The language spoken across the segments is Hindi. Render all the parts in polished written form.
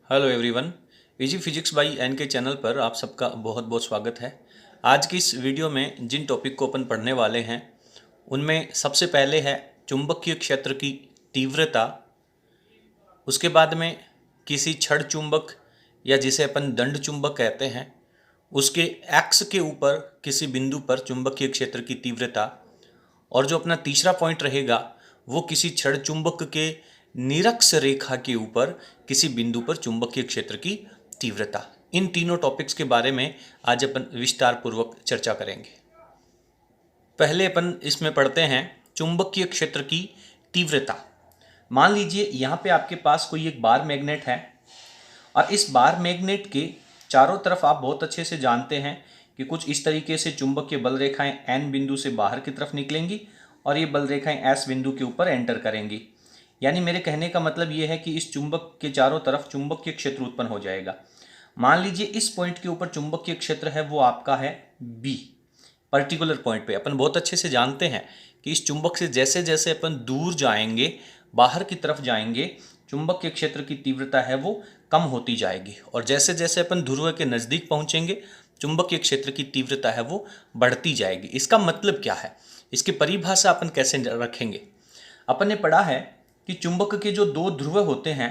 Hello everyone. Easy physics by N K channel पर आप सबका बहुत बहुत स्वागत है। आज की इस वीडियो में जिन टॉपिक को अपन पढ़ने वाले हैं उनमें सबसे पहले है चुंबकीय क्षेत्र की तीव्रता। उसके बाद में किसी छड़ चुंबक या जिसे अपन दंड चुंबक कहते हैं उसके एक्स के ऊपर किसी बिंदु पर चुंबकीय क्षेत्र की तीव्रता। और जो अपना तीसरा पॉइंट रहेगा वो किसी छड़ चुंबक के निरक्ष रेखा के ऊपर किसी बिंदु पर चुंबकीय क्षेत्र की तीव्रता। इन तीनों टॉपिक्स के बारे में आज अपन विस्तार पूर्वक चर्चा करेंगे। पहले अपन इसमें पढ़ते हैं चुंबकीय क्षेत्र की तीव्रता। मान लीजिए यहाँ पे आपके पास कोई एक बार मैग्नेट है और इस बार मैग्नेट के चारों तरफ आप बहुत अच्छे से जानते हैं कि कुछ इस तरीके से चुंबकीय बल रेखाएं एन बिंदु से बाहर की तरफ निकलेंगी और ये बल रेखाएं एस बिंदु के ऊपर एंटर करेंगी। यानी मेरे कहने का मतलब ये है कि इस चुंबक के चारों तरफ चुंबकीय क्षेत्र उत्पन्न हो जाएगा। मान लीजिए इस पॉइंट के ऊपर चुंबकीय क्षेत्र है वो आपका है बी। पर्टिकुलर पॉइंट पे अपन बहुत अच्छे से जानते हैं कि इस चुंबक से जैसे जैसे अपन दूर जाएंगे, बाहर की तरफ जाएंगे, चुंबकीय क्षेत्र की तीव्रता है वो कम होती जाएगी और जैसे जैसे अपन ध्रुव के नज़दीक पहुंचेंगे चुंबकीय क्षेत्र की तीव्रता है वो बढ़ती जाएगी। इसका मतलब क्या है, इसकी परिभाषा अपन कैसे रखेंगे। अपन ने पढ़ा है कि चुंबक के जो दो ध्रुव होते हैं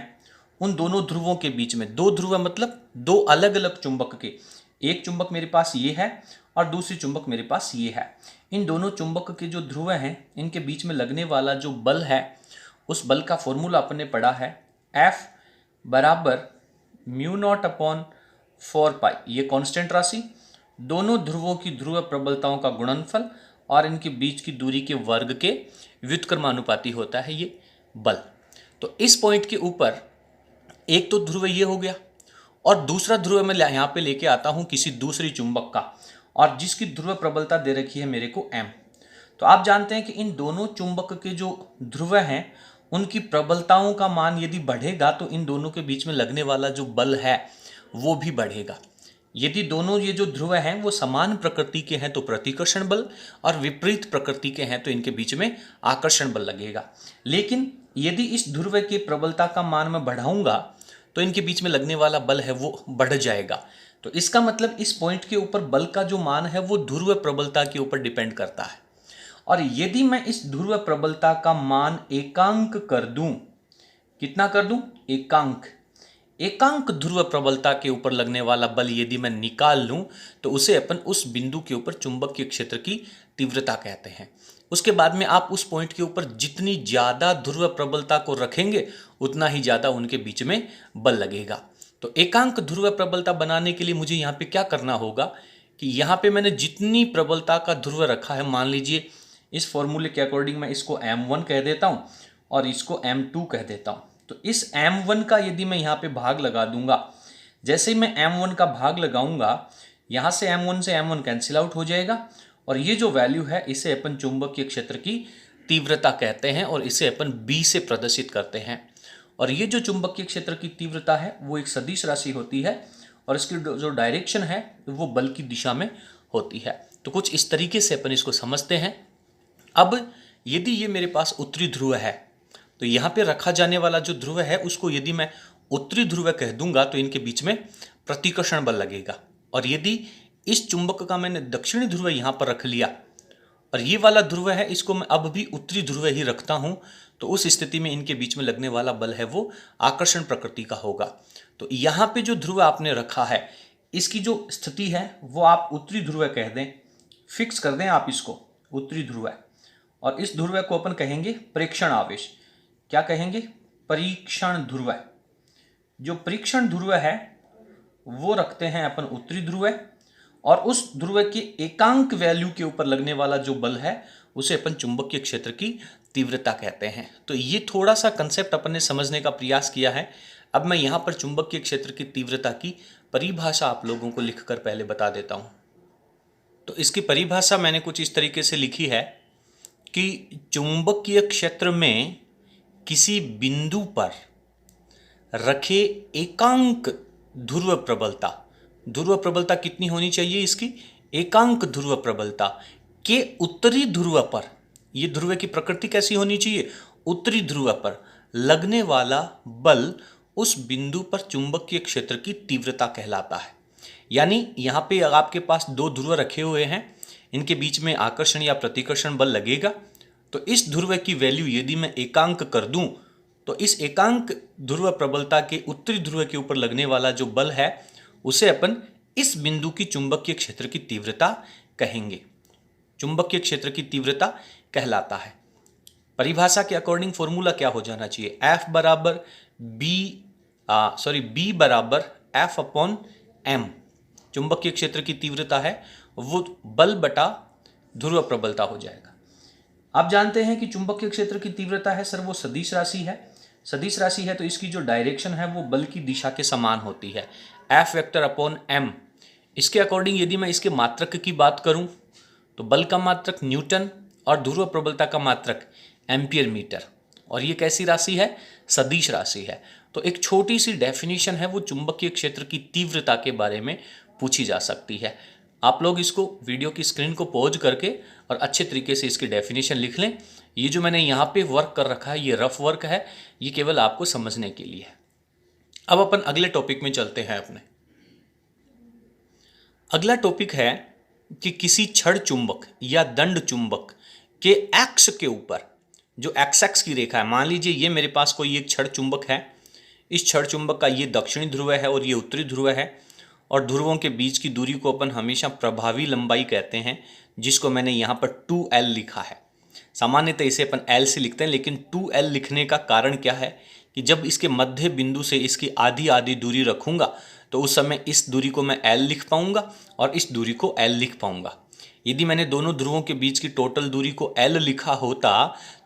उन दोनों ध्रुवों के बीच में, दो ध्रुव मतलब दो अलग अलग चुंबक के, एक चुंबक मेरे पास ये है और दूसरी चुंबक मेरे पास ये है। इन दोनों चुंबक के जो ध्रुव हैं इनके बीच में लगने वाला जो बल है उस बल का फॉर्मूला अपन ने पढ़ा है F बराबर म्यू नॉट अपॉन 4 पाई। ये कांस्टेंट राशि दोनों ध्रुवों की ध्रुव प्रबलताओं का गुणनफल और इनके बीच की दूरी के वर्ग के व्युत्क्रमानुपाती होता है ये बल। तो इस पॉइंट के ऊपर एक तो ध्रुव ये हो गया और दूसरा ध्रुव मैं यहाँ पे लेके आता हूँ किसी दूसरी चुंबक का और जिसकी ध्रुव प्रबलता दे रखी है मेरे को m। तो आप जानते हैं कि इन दोनों चुंबक के जो ध्रुव हैं उनकी प्रबलताओं का मान यदि बढ़ेगा तो इन दोनों के बीच में लगने वाला जो बल है वो भी बढ़ेगा। यदि दोनों ये जो ध्रुव हैं वो समान प्रकृति के हैं तो प्रतिकर्षण बल और विपरीत प्रकृति के हैं तो इनके बीच में आकर्षण बल लगेगा। लेकिन यदि इस ध्रुव की प्रबलता का मान मैं बढ़ाऊंगा तो इनके बीच में लगने वाला बल है वो बढ़ जाएगा। तो इसका मतलब इस पॉइंट के ऊपर बल का जो मान है वो ध्रुव प्रबलता के ऊपर डिपेंड करता है। और यदि मैं इस ध्रुव प्रबलता का मान एकांक कर दूं, कितना कर दूं, एकांक, एकांक ध्रुव प्रबलता के ऊपर लगने वाला बल यदि मैं निकाल लूं तो उसे अपन उस बिंदु के ऊपर चुंबकीय क्षेत्र की तीव्रता कहते हैं। उसके बाद में आप उस पॉइंट के ऊपर जितनी ज्यादा ध्रुव प्रबलता को रखेंगे उतना ही ज्यादा उनके बीच में बल लगेगा। तो एकांक ध्रुव प्रबलता बनाने के लिए मुझे यहाँ पे क्या करना होगा कि यहाँ पे मैंने जितनी प्रबलता का ध्रुव रखा है, मान लीजिए इस फॉर्मूले के अकॉर्डिंग मैं इसको m1 कह देता हूँ और इसको m2 कह देता हूँ। तो इस m1 का यदि मैं यहाँ पे भाग लगा दूंगा, जैसे ही मैं m1 का भाग लगाऊंगा यहाँ से m1 से m1 कैंसिल आउट हो जाएगा और ये जो वैल्यू है इसे अपन चुंबकीय क्षेत्र की तीव्रता कहते हैं और इसे अपन b से प्रदर्शित करते हैं। और ये जो चुंबकीय क्षेत्र की तीव्रता है वो एक सदिश राशि होती है और इसकी जो डायरेक्शन है वो बल की दिशा में होती है। तो कुछ इस तरीके से अपन इसको समझते हैं। अब यदि ये मेरे पास उत्तरी ध्रुव है तो यहाँ पे रखा जाने वाला जो ध्रुव है उसको यदि मैं उत्तरी ध्रुव कह दूंगा तो इनके बीच में प्रतिकर्षण बल लगेगा। और यदि इस चुंबक का मैंने दक्षिणी ध्रुव यहाँ पर रख लिया और ये वाला ध्रुव है इसको मैं अब भी उत्तरी ध्रुव ही रखता हूँ तो उस स्थिति में इनके बीच में लगने वाला बल है वो आकर्षण प्रकृति का होगा। तो यहाँ पे जो ध्रुव आपने रखा है इसकी जो स्थिति है वो आप उत्तरी ध्रुव कह दें, फिक्स कर दें आप इसको उत्तरी ध्रुव है। और इस ध्रुव को अपन कहेंगे प्रेक्षण आवेश। क्या कहेंगे, परीक्षण ध्रुव। जो परीक्षण ध्रुव है वो रखते हैं अपन उत्तरी ध्रुव और उस ध्रुव के एकांक वैल्यू के ऊपर लगने वाला जो बल है उसे अपन चुंबकीय क्षेत्र की तीव्रता कहते हैं। तो ये थोड़ा सा कंसेप्ट अपन ने समझने का प्रयास किया है। अब मैं यहाँ पर चुंबकीय क्षेत्र की तीव्रता की परिभाषा आप लोगों को लिखकर पहले बता देता हूँ। तो इसकी परिभाषा मैंने कुछ इस तरीके से लिखी है कि चुंबकीय क्षेत्र में किसी बिंदु पर रखे एकांक ध्रुव प्रबलता, ध्रुव प्रबलता कितनी होनी चाहिए इसकी, एकांक ध्रुव प्रबलता के उत्तरी ध्रुव पर, ये ध्रुव की प्रकृति कैसी होनी चाहिए, उत्तरी ध्रुव पर लगने वाला बल उस बिंदु पर चुंबकीय क्षेत्र की तीव्रता कहलाता है। यानी यहाँ पे आपके पास दो ध्रुव रखे हुए हैं, इनके बीच में आकर्षण या प्रतिकर्षण बल लगेगा। तो इस ध्रुव की वैल्यू यदि मैं एकांक कर दूं तो इस एकांक ध्रुव प्रबलता के उत्तरी ध्रुव के ऊपर लगने वाला जो बल है उसे अपन इस बिंदु की चुंबकीय क्षेत्र की तीव्रता कहेंगे, चुंबकीय क्षेत्र की तीव्रता कहलाता है। परिभाषा के अकॉर्डिंग फॉर्मूला क्या हो जाना चाहिए, F बराबर B बराबर F अपॉन M। चुंबकीय क्षेत्र की तीव्रता है वो बल बटा ध्रुव प्रबलता हो जाएगा। आप जानते हैं कि चुंबकीय क्षेत्र की तीव्रता है सर वो सदिश राशि है, सदिश राशि है तो इसकी जो डायरेक्शन है वो बल की दिशा के समान होती है, F वेक्टर अपॉन M। इसके अकॉर्डिंग यदि मैं इसके मात्रक की बात करूं तो बल का मात्रक न्यूटन और ध्रुव प्रबलता का मात्रक एम्पियर मीटर, और ये कैसी राशि है, सदिश राशि है। तो एक छोटी सी डेफिनेशन है वो चुंबकीय क्षेत्र की तीव्रता के बारे में पूछी जा सकती है। आप लोग इसको वीडियो की स्क्रीन को पॉज करके और अच्छे तरीके से इसकी डेफिनेशन लिख लें। ये जो मैंने यहाँ पे वर्क कर रखा है ये रफ वर्क है, ये केवल आपको समझने के लिए है। अब अपन अगले टॉपिक में चलते हैं। अपने अगला टॉपिक है कि किसी छड़ चुंबक या दंड चुंबक के एक्स के ऊपर जो एक्स की रेखा है, मान लीजिए ये मेरे पास कोई एक छड़ चुंबक है, इस छड़ चुंबक का ये दक्षिणी ध्रुव है और ये उत्तरी ध्रुव है, और ध्रुवों के बीच की दूरी को अपन हमेशा प्रभावी लंबाई कहते हैं, जिसको मैंने यहाँ पर 2L लिखा है। सामान्यतः इसे अपन L से लिखते हैं, लेकिन 2L लिखने का कारण क्या है कि जब इसके मध्य बिंदु से इसकी आधी आधी दूरी रखूंगा तो उस समय इस दूरी को मैं L लिख पाऊंगा और इस दूरी को L लिख पाऊंगा। यदि मैंने दोनों ध्रुवों के बीच की टोटल दूरी को L लिखा होता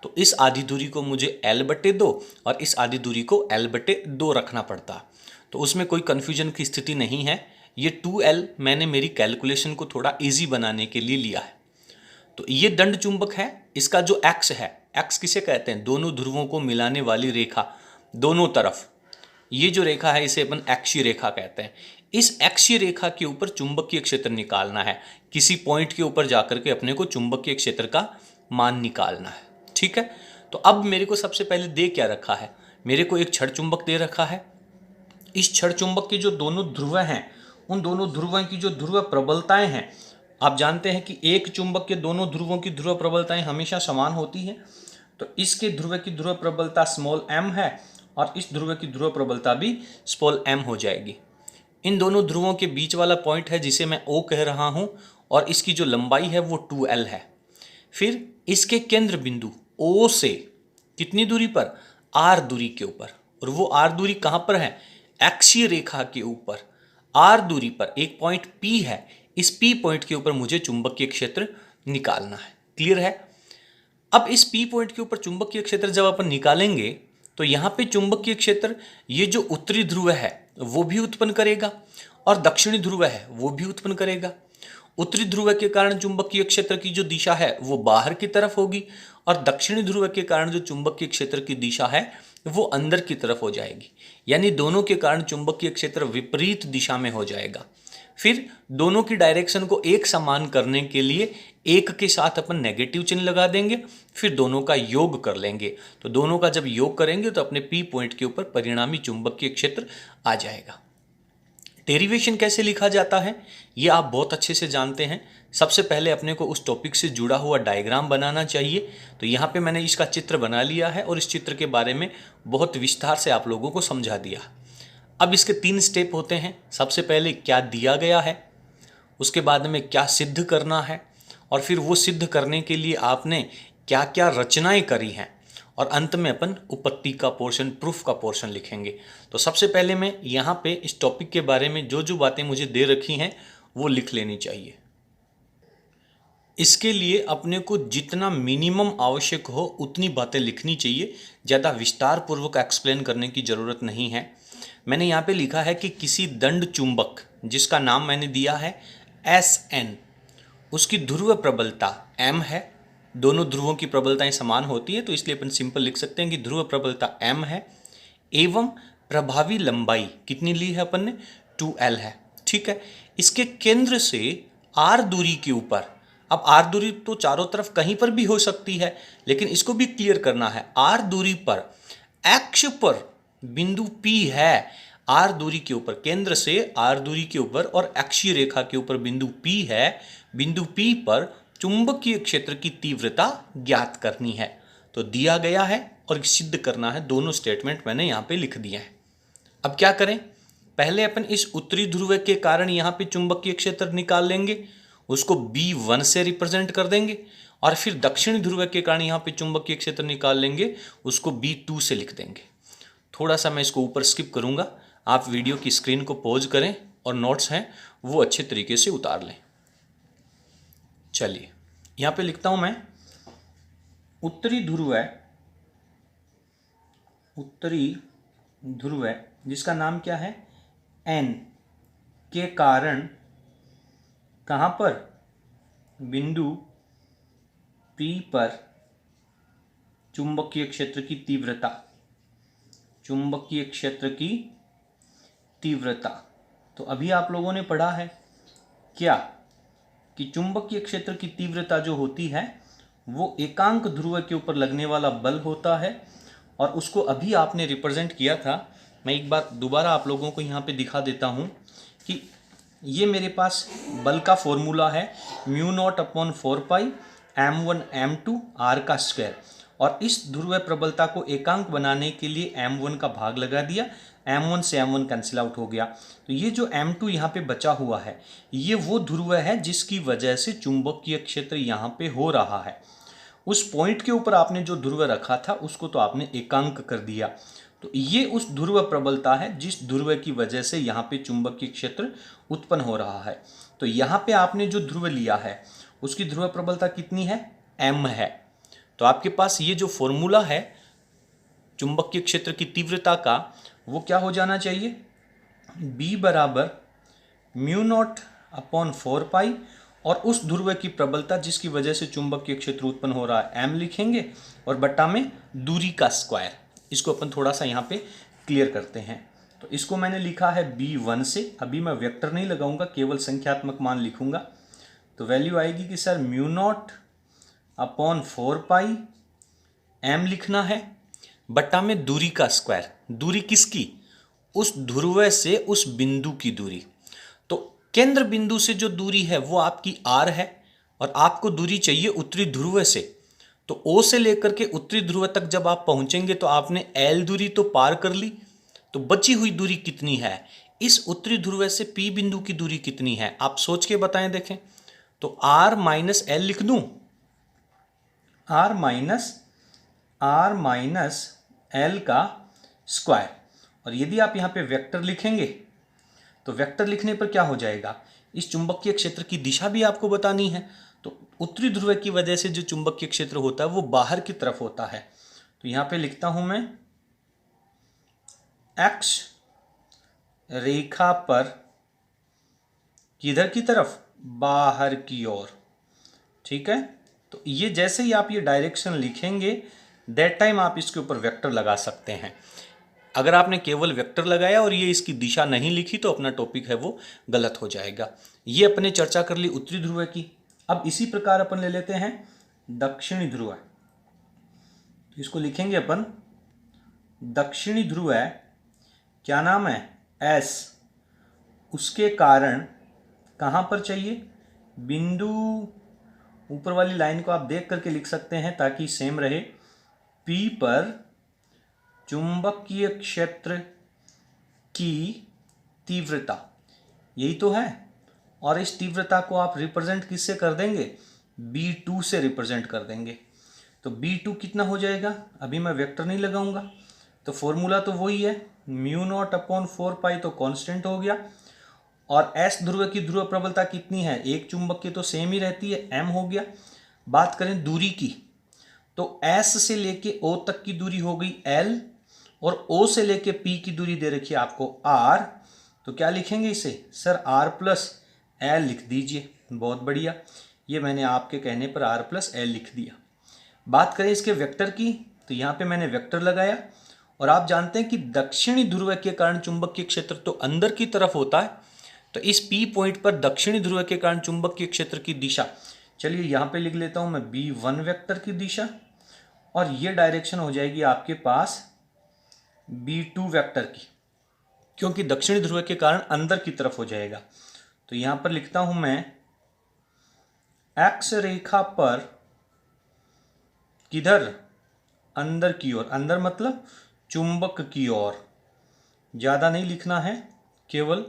तो इस आधी दूरी को मुझे L/2 और इस आधी दूरी को L/2 रखना पड़ता, तो उसमें कोई कन्फ्यूजन की स्थिति नहीं है। ये 2L मैंने मेरी कैलकुलेशन को थोड़ा इजी बनाने के लिए लिया है। तो ये दंड चुंबक है, इसका जो एक्स है, एक्स किसे कहते हैं, दोनों ध्रुवों को मिलाने वाली रेखा, दोनों तरफ ये जो रेखा है इसे अपन अक्षीय रेखा कहते हैं। इस अक्षीय रेखा के ऊपर चुंबकीय क्षेत्र निकालना है, किसी पॉइंट के ऊपर जाकर के अपने को चुंबकीय क्षेत्र का मान निकालना है। ठीक है, तो अब मेरे को सबसे पहले दे क्या रखा है, मेरे को एक छड़ चुंबक दे रखा है। इस छड़ चुंबक के जो दोनों ध्रुव हैं उन दोनों ध्रुवों की जो ध्रुव प्रबलताएं हैं, आप जानते हैं कि एक चुंबक के दोनों ध्रुवों की ध्रुव प्रबलताएं हमेशा समान होती हैं। तो इसके ध्रुव की ध्रुव प्रबलता m है और इस ध्रुव की ध्रुव प्रबलता भी m हो जाएगी। इन दोनों ध्रुवों के बीच वाला पॉइंट है जिसे मैं O कह रहा हूं और इसकी जो लंबाई है वो 2L है। फिर इसके केंद्र बिंदु O से कितनी दूरी पर, R दूरी के ऊपर, और वो R दूरी कहां पर है, अक्षीय रेखा के ऊपर R दूरी पर एक पॉइंट P है, इस P पॉइंट के ऊपर मुझे चुंबकीय क्षेत्र निकालना है। क्लियर है। अब इस P पॉइंट के ऊपर चुंबकीय क्षेत्र जब अपन निकालेंगे तो यहाँ पे चुंबकीय क्षेत्र ये जो उत्तरी ध्रुव है वो भी उत्पन्न करेगा और दक्षिणी ध्रुव है वो भी उत्पन्न करेगा। उत्तरी ध्रुव के कारण चुंबकीय क्षेत्र की जो दिशा है वो बाहर की तरफ होगी और दक्षिणी ध्रुव के कारण जो चुंबकीय क्षेत्र की दिशा है वो अंदर की तरफ हो जाएगी। यानी दोनों के कारण चुंबकीय क्षेत्र विपरीत दिशा में हो जाएगा। फिर दोनों की डायरेक्शन को एक समान करने के लिए एक के साथ अपन नेगेटिव चिन्ह लगा देंगे, फिर दोनों का योग कर लेंगे। तो दोनों का जब योग करेंगे तो अपने P पॉइंट के ऊपर परिणामी चुंबकीय क्षेत्र आ जाएगा। डेरिवेशन कैसे लिखा जाता है ये आप बहुत अच्छे से जानते हैं। सबसे पहले अपने को उस टॉपिक से जुड़ा हुआ डायग्राम बनाना चाहिए। तो यहाँ पे मैंने इसका चित्र बना लिया है और इस चित्र के बारे में बहुत विस्तार से आप लोगों को समझा दिया। अब इसके 3 स्टेप होते हैं। सबसे पहले क्या दिया गया है, उसके बाद में क्या सिद्ध करना है, और फिर वो सिद्ध करने के लिए आपने क्या क्या रचनाएं करी हैं, और अंत में अपन उपपत्ति का पोर्शन, प्रूफ का पोर्शन लिखेंगे। तो सबसे पहले मैं यहाँ पे इस टॉपिक के बारे में जो जो बातें मुझे दे रखी हैं वो लिख लेनी चाहिए। इसके लिए अपने को जितना मिनिमम आवश्यक हो उतनी बातें लिखनी चाहिए, ज़्यादा विस्तार पूर्वक एक्सप्लेन करने की ज़रूरत नहीं है। मैंने यहाँ पे लिखा है कि किसी दंड चुंबक जिसका नाम मैंने दिया है Sn, उसकी ध्रुव प्रबलता m है। दोनों ध्रुवों की प्रबलताएं समान होती है तो इसलिए अपन सिंपल लिख सकते हैं कि ध्रुव प्रबलता m है एवं प्रभावी लंबाई कितनी ली है अपन ने, 2L है। ठीक है, इसके केंद्र से R दूरी के ऊपर, अब R दूरी तो चारों तरफ कहीं पर भी हो सकती है लेकिन इसको भी क्लियर करना है, R दूरी पर अक्ष पर बिंदु P है r दूरी के ऊपर, केंद्र से r दूरी के ऊपर और अक्षीय रेखा के ऊपर बिंदु P है, बिंदु P पर चुंबकीय क्षेत्र की तीव्रता ज्ञात करनी है। तो दिया गया है और सिद्ध करना है, दोनों स्टेटमेंट मैंने यहाँ पे लिख दिए हैं। अब क्या करें, पहले अपन इस उत्तरी ध्रुव के कारण यहाँ पे चुंबकीय क्षेत्र निकाल लेंगे, उसको B1 से रिप्रेजेंट कर देंगे, और फिर दक्षिणी ध्रुव के कारण यहाँ पे चुंबकीय क्षेत्र निकाल लेंगे, उसको B2 से लिख देंगे। थोड़ा सा मैं इसको ऊपर स्किप करूँगा, आप वीडियो की स्क्रीन को पॉज करें और नोट्स हैं वो अच्छे तरीके से उतार लें। चलिए यहाँ पे लिखता हूँ मैं, उत्तरी ध्रुव जिसका नाम क्या है N के कारण कहाँ पर, बिंदु P पर चुंबकीय क्षेत्र की तीव्रता, तो अभी आप लोगों ने पढ़ा है क्या कि चुंबकीय क्षेत्र की तीव्रता जो होती है वो एकांक ध्रुव के ऊपर लगने वाला बल होता है, और उसको अभी आपने रिप्रेजेंट किया था। मैं एक बार दोबारा आप लोगों को यहाँ पे दिखा देता हूँ कि ये मेरे पास बल का फॉर्मूला है μ0/4π m1 m2 r का स्क्वायर, और इस ध्रुव प्रबलता को एकांक बनाने के लिए m1 का भाग लगा दिया, m1 से m1 कैंसिल आउट हो गया। तो ये जो m2 यहाँ पे बचा हुआ है ये वो ध्रुव है जिसकी वजह से चुंबकीय क्षेत्र यहाँ पे हो रहा है। उस पॉइंट के ऊपर आपने जो ध्रुव रखा था उसको तो आपने एकांक कर दिया, तो ये उस ध्रुव प्रबलता है जिस ध्रुव की वजह से यहाँ पे चुंबकीय क्षेत्र उत्पन्न हो रहा है। तो यहाँ पे आपने जो ध्रुव लिया है उसकी ध्रुव प्रबलता कितनी है, m है। तो आपके पास ये जो फॉर्मूला है चुंबकीय क्षेत्र की तीव्रता का वो क्या हो जाना चाहिए, B बराबर μ0/4π और उस ध्रुव की प्रबलता जिसकी वजह से चुंबकीय क्षेत्र उत्पन्न हो रहा है m लिखेंगे, और बट्टा में दूरी का स्क्वायर। इसको अपन थोड़ा सा यहाँ पे क्लियर करते हैं। तो इसको मैंने लिखा है B1 से, अभी मैं वेक्टर नहीं लगाऊंगा, केवल संख्यात्मक मान लिखूंगा। तो वैल्यू आएगी कि सर μ0/4π m लिखना है, बट्टा में दूरी का स्क्वायर। दूरी किसकी, उस ध्रुव से उस बिंदु की दूरी। तो केंद्र बिंदु से जो दूरी है वो आपकी r है, और आपको दूरी चाहिए उत्तरी ध्रुव से। तो O से लेकर के उत्तरी ध्रुव तक जब आप पहुंचेंगे तो आपने L दूरी तो पार कर ली, तो बची हुई दूरी कितनी है, इस उत्तरी ध्रुव से P बिंदु की दूरी कितनी है, आप सोच के बताएं देखें। तो r माइनस L लिख दूं, r माइनस L का स्क्वायर। और यदि आप यहाँ पे वेक्टर लिखेंगे तो वेक्टर लिखने पर क्या हो जाएगा, इस चुंबकीय क्षेत्र की दिशा भी आपको बतानी है। तो उत्तरी ध्रुव की वजह से जो चुंबकीय क्षेत्र होता है वो बाहर की तरफ होता है। तो यहाँ पे लिखता हूं मैं x रेखा पर किधर की तरफ, बाहर की ओर। ठीक है, तो ये जैसे ही आप ये डायरेक्शन लिखेंगे दैट टाइम आप इसके ऊपर वेक्टर लगा सकते हैं। अगर आपने केवल वेक्टर लगाया और ये इसकी दिशा नहीं लिखी तो अपना टॉपिक है वो गलत हो जाएगा। ये अपने चर्चा कर ली उत्तरी ध्रुव की। अब इसी प्रकार अपन ले लेते हैं दक्षिणी ध्रुव। तो इसको लिखेंगे अपन दक्षिणी ध्रुव है, क्या नाम है, S। उसके कारण कहाँ पर चाहिए, बिंदु, ऊपर वाली लाइन को आप देख करके लिख सकते हैं ताकि सेम रहे, P पर चुंबकीय क्षेत्र की तीव्रता, यही तो है। और इस तीव्रता को आप रिप्रेजेंट किससे कर देंगे, B2 से रिप्रेजेंट कर देंगे। तो B2 कितना हो जाएगा, अभी मैं वेक्टर नहीं लगाऊंगा, तो फॉर्मूला तो वही है μ0/4π, तो कांस्टेंट हो गया। और S ध्रुव की ध्रुव प्रबलता कितनी है, एक चुंबक की तो सेम ही रहती है, m हो गया। बात करें दूरी की, तो S से लेके O तक की दूरी हो गई L, और O से लेके P की दूरी दे रखी है आपको R। तो क्या लिखेंगे इसे, सर R प्लस L लिख दीजिए। बहुत बढ़िया, ये मैंने आपके कहने पर R प्लस L लिख दिया। बात करें इसके वेक्टर की, तो यहाँ पे मैंने वेक्टर लगाया, और आप जानते हैं कि दक्षिणी ध्रुव के कारण चुंबकीय क्षेत्र तो अंदर की तरफ होता है, तो इस P पॉइंट पर दक्षिणी ध्रुव के कारण चुंबकीय क्षेत्र की दिशा, चलिए यहाँ पे लिख लेता हूँ मैं B1 वेक्टर की दिशा, और ये डायरेक्शन हो जाएगी आपके पास B2 वेक्टर की, क्योंकि दक्षिणी ध्रुव के कारण अंदर की तरफ हो जाएगा। तो यहां पर लिखता हूं मैं एक्स रेखा पर, किधर, अंदर की ओर, अंदर मतलब चुंबक की ओर। ज्यादा नहीं लिखना है, केवल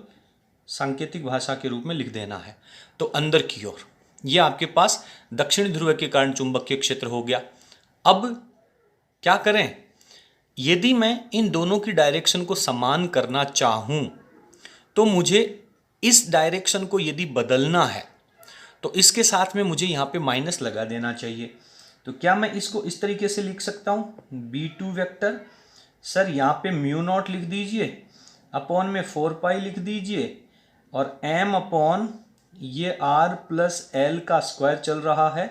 सांकेतिक भाषा के रूप में लिख देना है। तो अंदर की ओर, यह आपके पास दक्षिणी ध्रुव के कारण चुंबकीय क्षेत्र हो गया। अब क्या करें, यदि मैं इन दोनों की डायरेक्शन को समान करना चाहूं तो मुझे इस डायरेक्शन को यदि बदलना है तो इसके साथ में मुझे यहाँ पे माइनस लगा देना चाहिए। तो क्या मैं इसको इस तरीके से लिख सकता हूँ, B2 वेक्टर, सर यहाँ पे म्यू नॉट लिख दीजिए, अपॉन में 4 पाई लिख दीजिए, और m अपॉन ये r प्लस एल का स्क्वायर चल रहा है।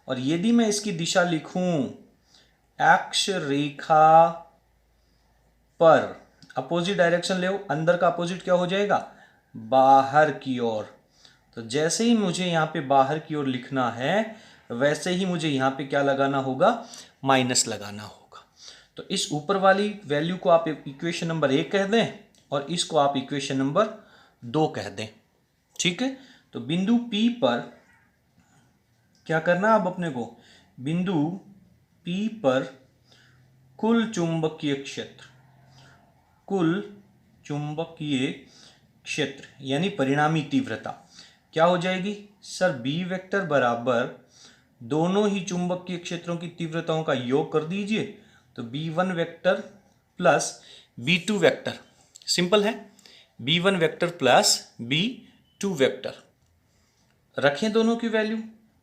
और यदि मैं इसकी दिशा लिखूं अक्ष रेखा पर, अपोजिट डायरेक्शन ले, अंदर का अपोजिट क्या हो जाएगा, बाहर की ओर। तो जैसे ही मुझे यहाँ पे बाहर की ओर लिखना है वैसे ही मुझे यहाँ पे क्या लगाना होगा, माइनस लगाना होगा। तो इस ऊपर वाली वैल्यू को आप इक्वेशन नंबर 1 कह दें और इसको आप इक्वेशन नंबर 2 कह दें। ठीक है, तो बिंदु P पर क्या करना, अब अपने को बिंदु P पर कुल चुंबकीय क्षेत्र, कुल चुंबकीय क्षेत्र यानी परिणामी तीव्रता क्या हो जाएगी, सर B वेक्टर बराबर दोनों ही चुंबकीय क्षेत्रों की तीव्रताओं का योग कर दीजिए। तो B1 vector plus B2 vector, simple है, B1 vector plus B2 vector, रखें दोनों की वैल्यू।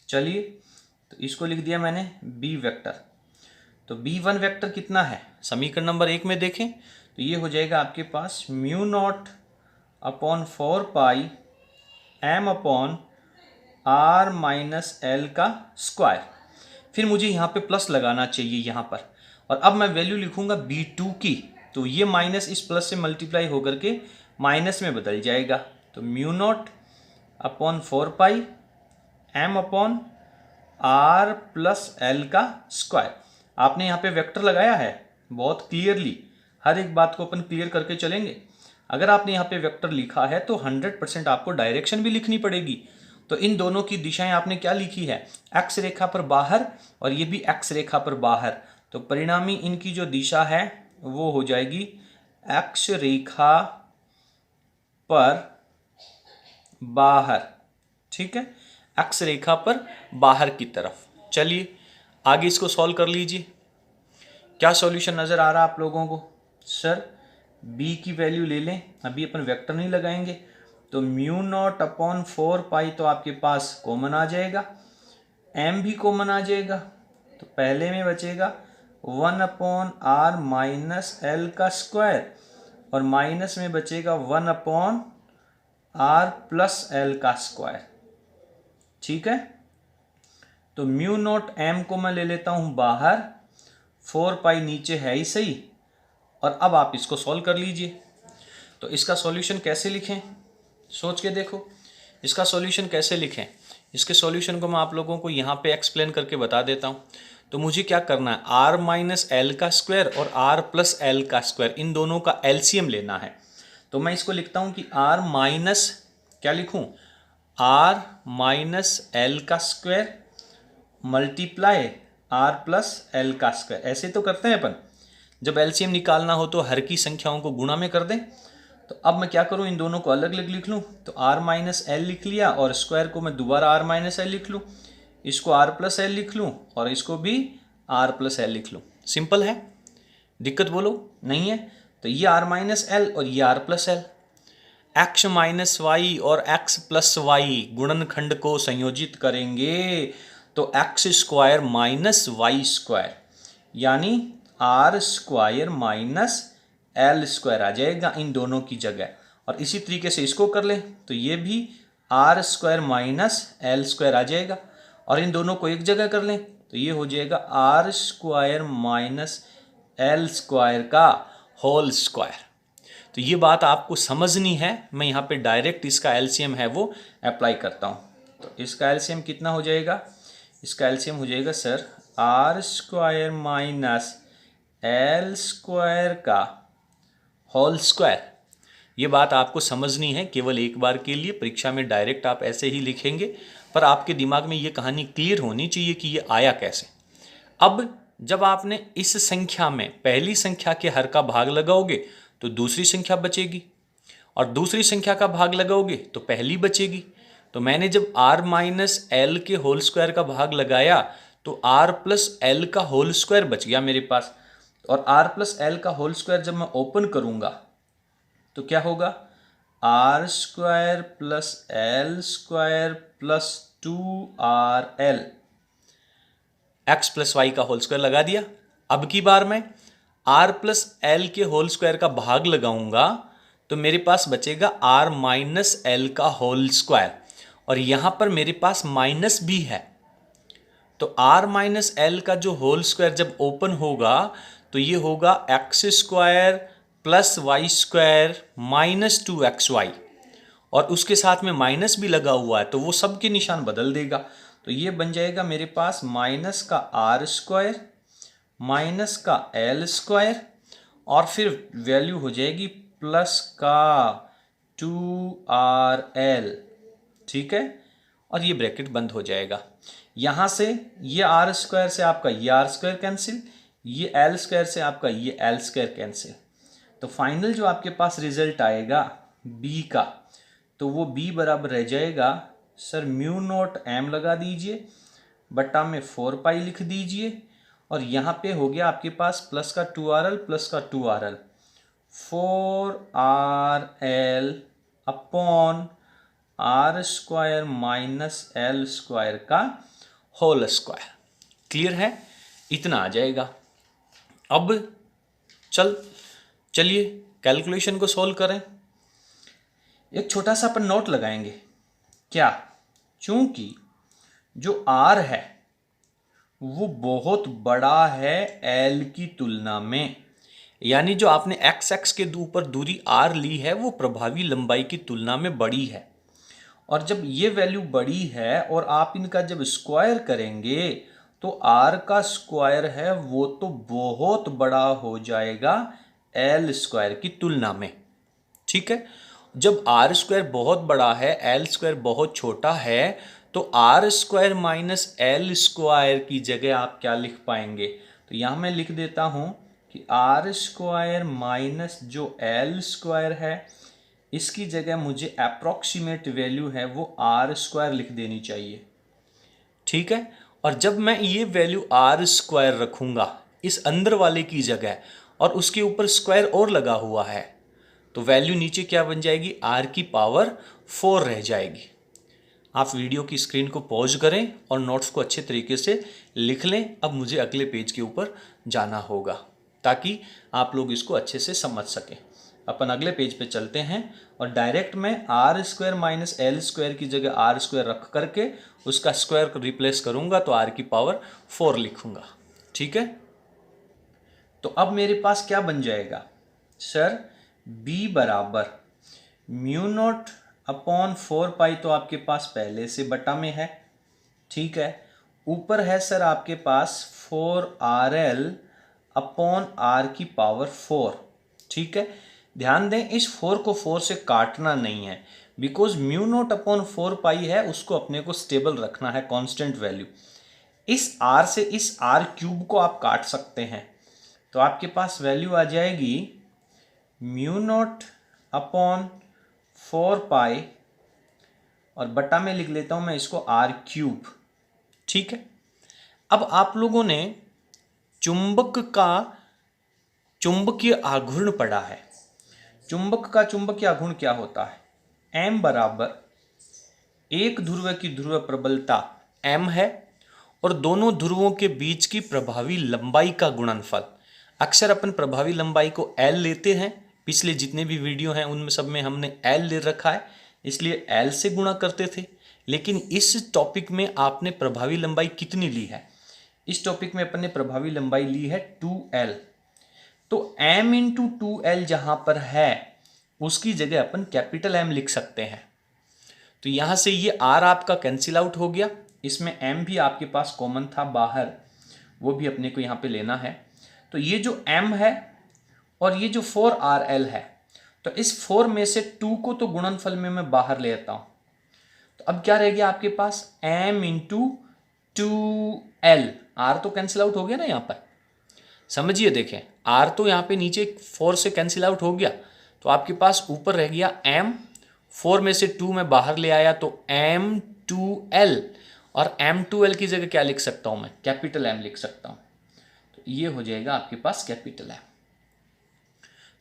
चलिए, तो इसको लिख दिया मैंने B वेक्टर। तो B1 वेक्टर कितना है, समीकरण नंबर 1 में देखें तो ये हो जाएगा आपके पास म्यू नॉट अपॉन 4 पाई m upon r minus L का स्क्वायर। फिर मुझे यहाँ पे प्लस लगाना चाहिए यहाँ पर, और अब मैं वैल्यू लिखूंगा B2 की, तो ये माइनस इस प्लस से मल्टीप्लाई होकर के माइनस में बदल जाएगा। तो म्यू नॉट अपॉन 4 पाई m upon r plus l का स्क्वायर। आपने यहाँ पे वेक्टर लगाया है, बहुत क्लियरली हर एक बात को अपन क्लियर करके चलेंगे। अगर आपने यहाँ पे वेक्टर लिखा है तो 100% आपको डायरेक्शन भी लिखनी पड़ेगी। तो इन दोनों की दिशाएं आपने क्या लिखी है, एक्स रेखा पर बाहर और ये भी एक्स रेखा पर बाहर। तो परिणामी इनकी जो दिशा है वो हो जाएगी एक्स रेखा पर बाहर। ठीक है, एक्स रेखा पर बाहर की तरफ। चलिए आगे इसको सॉल्व कर लीजिए। क्या सॉल्यूशन नज़र आ रहा है आप लोगों को, सर b की वैल्यू ले लें, अभी अपन वेक्टर नहीं लगाएंगे। तो म्यू नॉट अपॉन 4 पाई तो आपके पास कॉमन आ जाएगा, m भी कॉमन आ जाएगा, तो पहले में बचेगा 1 अपॉन r माइनस एल का स्क्वायर, और माइनस में बचेगा 1 अपॉन r प्लस एल का स्क्वायर। ठीक है, तो म्यू नॉट m को मैं ले लेता हूं बाहर, 4 पाई नीचे है ही सही, और अब आप इसको सॉल्व कर लीजिए। तो इसका सॉल्यूशन कैसे लिखें, सोच के देखो, इसका सॉल्यूशन कैसे लिखें। इसके सॉल्यूशन को मैं आप लोगों को यहाँ पे एक्सप्लेन करके बता देता हूँ। तो मुझे क्या करना है, r माइनस एल का स्क्वायर और r प्लस एल का स्क्वायर, इन दोनों का एलसीएम लेना है। तो मैं इसको लिखता हूँ कि r माइनस, क्या लिखूँ, r माइनस एल का square multiply r plus l का स्क्वायर। ऐसे तो करते हैं अपन, जब एलसीएम निकालना हो तो हर की संख्याओं को गुणा में कर दें। तो अब मैं क्या करूं, इन दोनों को अलग अलग लिख लूं। तो r माइनस एल लिख लिया, और स्क्वायर को मैं दोबारा r माइनस एल लिख लूं, इसको r प्लस एल लिख लूं, और इसको भी r प्लस एल लिख लूं। सिंपल है, दिक्कत बोलो नहीं है। तो ये r माइनस एल और ये r plus L, x minus Y और x प्लस वाई गुणनखंड को संयोजित करेंगे तो x square minus Y square यानी r square minus L square आ जाएगा इन दोनों की जगह। और इसी तरीके से इसको कर लें तो ये भी R square minus L square आ जाएगा, और इन दोनों को एक जगह कर लें तो ये हो जाएगा r square minus L square का होल स्क्वायर। तो ये बात आपको समझनी है, मैं यहाँ पे डायरेक्ट इसका एलसीएम है वो अप्लाई करता हूँ। तो इसका एलसीएम कितना हो जाएगा, इसका एलसीएम हो जाएगा sir r square minus L square का होल स्क्वायर। ये बात आपको समझनी है केवल एक बार के लिए, परीक्षा में डायरेक्ट आप ऐसे ही लिखेंगे, पर आपके दिमाग में ये कहानी क्लियर होनी चाहिए कि ये आया कैसे। अब जब आपने इस संख्या में पहली संख्या के हर का भाग लगाओगे तो दूसरी संख्या बचेगी, और दूसरी संख्या का भाग लगाओगे तो पहली बचेगी। तो मैंने जब r माइनस एल के होल स्क्वायर का भाग लगाया तो r प्लस एल का होल स्क्वायर बच गया मेरे पास, और r प्लस एल का होल स्क्वायर जब मैं ओपन करूंगा तो क्या होगा, r square plus l square plus 2rl, x plus y का होल स्क्वायर लगा दिया। अब की बार मैं r प्लस एल के होल स्क्वायर का भाग लगाऊंगा तो मेरे पास बचेगा r माइनस एल का होल स्क्वायर, और यहां पर मेरे पास माइनस भी है। तो r माइनस एल का जो होल स्क्वायर जब ओपन होगा तो ये होगा x square plus y square minus 2xy, और उसके साथ में माइनस भी लगा हुआ है तो वो सब के निशान बदल देगा। तो ये बन जाएगा मेरे पास माइनस का आर स्क्वायर माइनस का एल स्क्वायर, और फिर वैल्यू हो जाएगी प्लस का 2rl, ठीक है। और ये ब्रैकेट बंद हो जाएगा। यहाँ से ये आर स्क्वायर से आपका ये आर स्क्वायर कैंसिल, ये एल स्क्वायर से आपका ये एल स्क्वायर कैंसिल। तो फाइनल जो आपके पास रिजल्ट आएगा बी का, तो वो बी बराबर रह जाएगा सर म्यू नॉट एम लगा दीजिए बट्टा में 4 पाई लिख दीजिए, और यहाँ पे हो गया आपके पास प्लस का 2rl प्लस का 2rl 4rl upon r square minus L square का होल स्क्वायर। क्लियर है, इतना आ जाएगा। अब चलिए कैलकुलेशन को सॉल्व करें। एक छोटा सा अपन नोट लगाएंगे, क्या, चूंकि जो r है वो बहुत बड़ा है l की तुलना में, यानी जो आपने x के ऊपर दूरी r ली है वो प्रभावी लंबाई की तुलना में बड़ी है, और जब ये वैल्यू बड़ी है और आप इनका जब स्क्वायर करेंगे तो r का स्क्वायर है वो तो बहुत बड़ा हो जाएगा एल स्क्वायर की तुलना में, ठीक है। जब आर स्क्वायर बहुत बड़ा है एल स्क्वायर बहुत छोटा है तो r square minus L square की जगह आप क्या लिख पाएंगे, तो यहां मैं लिख देता हूं कि आर स्क्वायर माइनस जो एल स्क्वायर है इसकी जगह मुझे अप्रॉक्सीमेट वैल्यू है वो आर स्क्वायर लिख देनी चाहिए, ठीक है। और जब मैं ये वैल्यू आर स्क्वायर रखूंगा इस अंदर वाले की जगह और उसके ऊपर स्क्वायर और लगा हुआ है तो वैल्यू नीचे क्या बन जाएगी, r की पावर 4 रह जाएगी। आप वीडियो की स्क्रीन को पॉज करें और नोट्स को अच्छे तरीके से लिख लें। अब मुझे अगले पेज के ऊपर जाना होगा ताकि आप लोग इसको अच्छे से समझ सकें। अपन अगले पेज पे चलते हैं और डायरेक्ट मैं r square minus L square की जगह आर स्क्वायर रख करके उसका स्क्वायर को रिप्लेस करूंगा तो r की पावर 4 लिखूंगा, ठीक है। तो अब मेरे पास क्या बन जाएगा सर, b बराबर म्यू नॉट अपॉन 4 पाई तो आपके पास पहले से बटा में है, ठीक है। ऊपर है सर आपके पास 4rl अपॉन r की पावर 4, ठीक है। ध्यान दें इस 4 को 4 से काटना नहीं है, बिकॉज म्यू नॉट अपॉन 4 पाई है उसको अपने को स्टेबल रखना है, कांस्टेंट वैल्यू। इस r से इस r क्यूब को आप काट सकते हैं, तो आपके पास वैल्यू आ जाएगी म्यू नॉट अपॉन 4 पाई और बटा में लिख लेता हूं मैं इसको r क्यूब, ठीक है। अब आप लोगों ने चुंबक का चुंबकीय आघूर्ण पढ़ा है। चुंबक का चुंबकीय आघूर्ण क्या होता है, m बराबर एक ध्रुव की ध्रुव प्रबलता m है और दोनों ध्रुवों के बीच की प्रभावी लंबाई का गुणनफल। अक्सर अपन प्रभावी लंबाई को L लेते हैं, पिछले जितने भी वीडियो हैं उनमें सब में हमने L ले रखा है इसलिए L से गुणा करते थे। लेकिन इस टॉपिक में आपने प्रभावी लंबाई कितनी ली है, इस टॉपिक में अपन ने प्रभावी लंबाई ली है 2L। तो m इंटू 2L जहां पर है उसकी जगह अपन कैपिटल M लिख सकते हैं। तो यहां से ये R आपका कैंसिल आउट हो गया, इसमें M भी आपके पास कॉमन था बाहर, वो भी अपने को यहाँ पे लेना है। तो ये जो m है और ये जो 4rl है, तो इस 4 में से 2 को तो गुणनफल में मैं बाहर ले आता हूं। तो अब क्या रह गया आपके पास, m इंटू 2l, r तो कैंसिल आउट हो गया ना यहाँ पर, समझिए देखें r तो यहाँ पे नीचे 4 से कैंसिल आउट हो गया, तो आपके पास ऊपर रह गया m, 4 में से 2 में बाहर ले आया तो m2l, और m2l की जगह क्या लिख सकता हूं मैं, कैपिटल M लिख सकता हूं। तो ये हो जाएगा आपके पास कैपिटल M।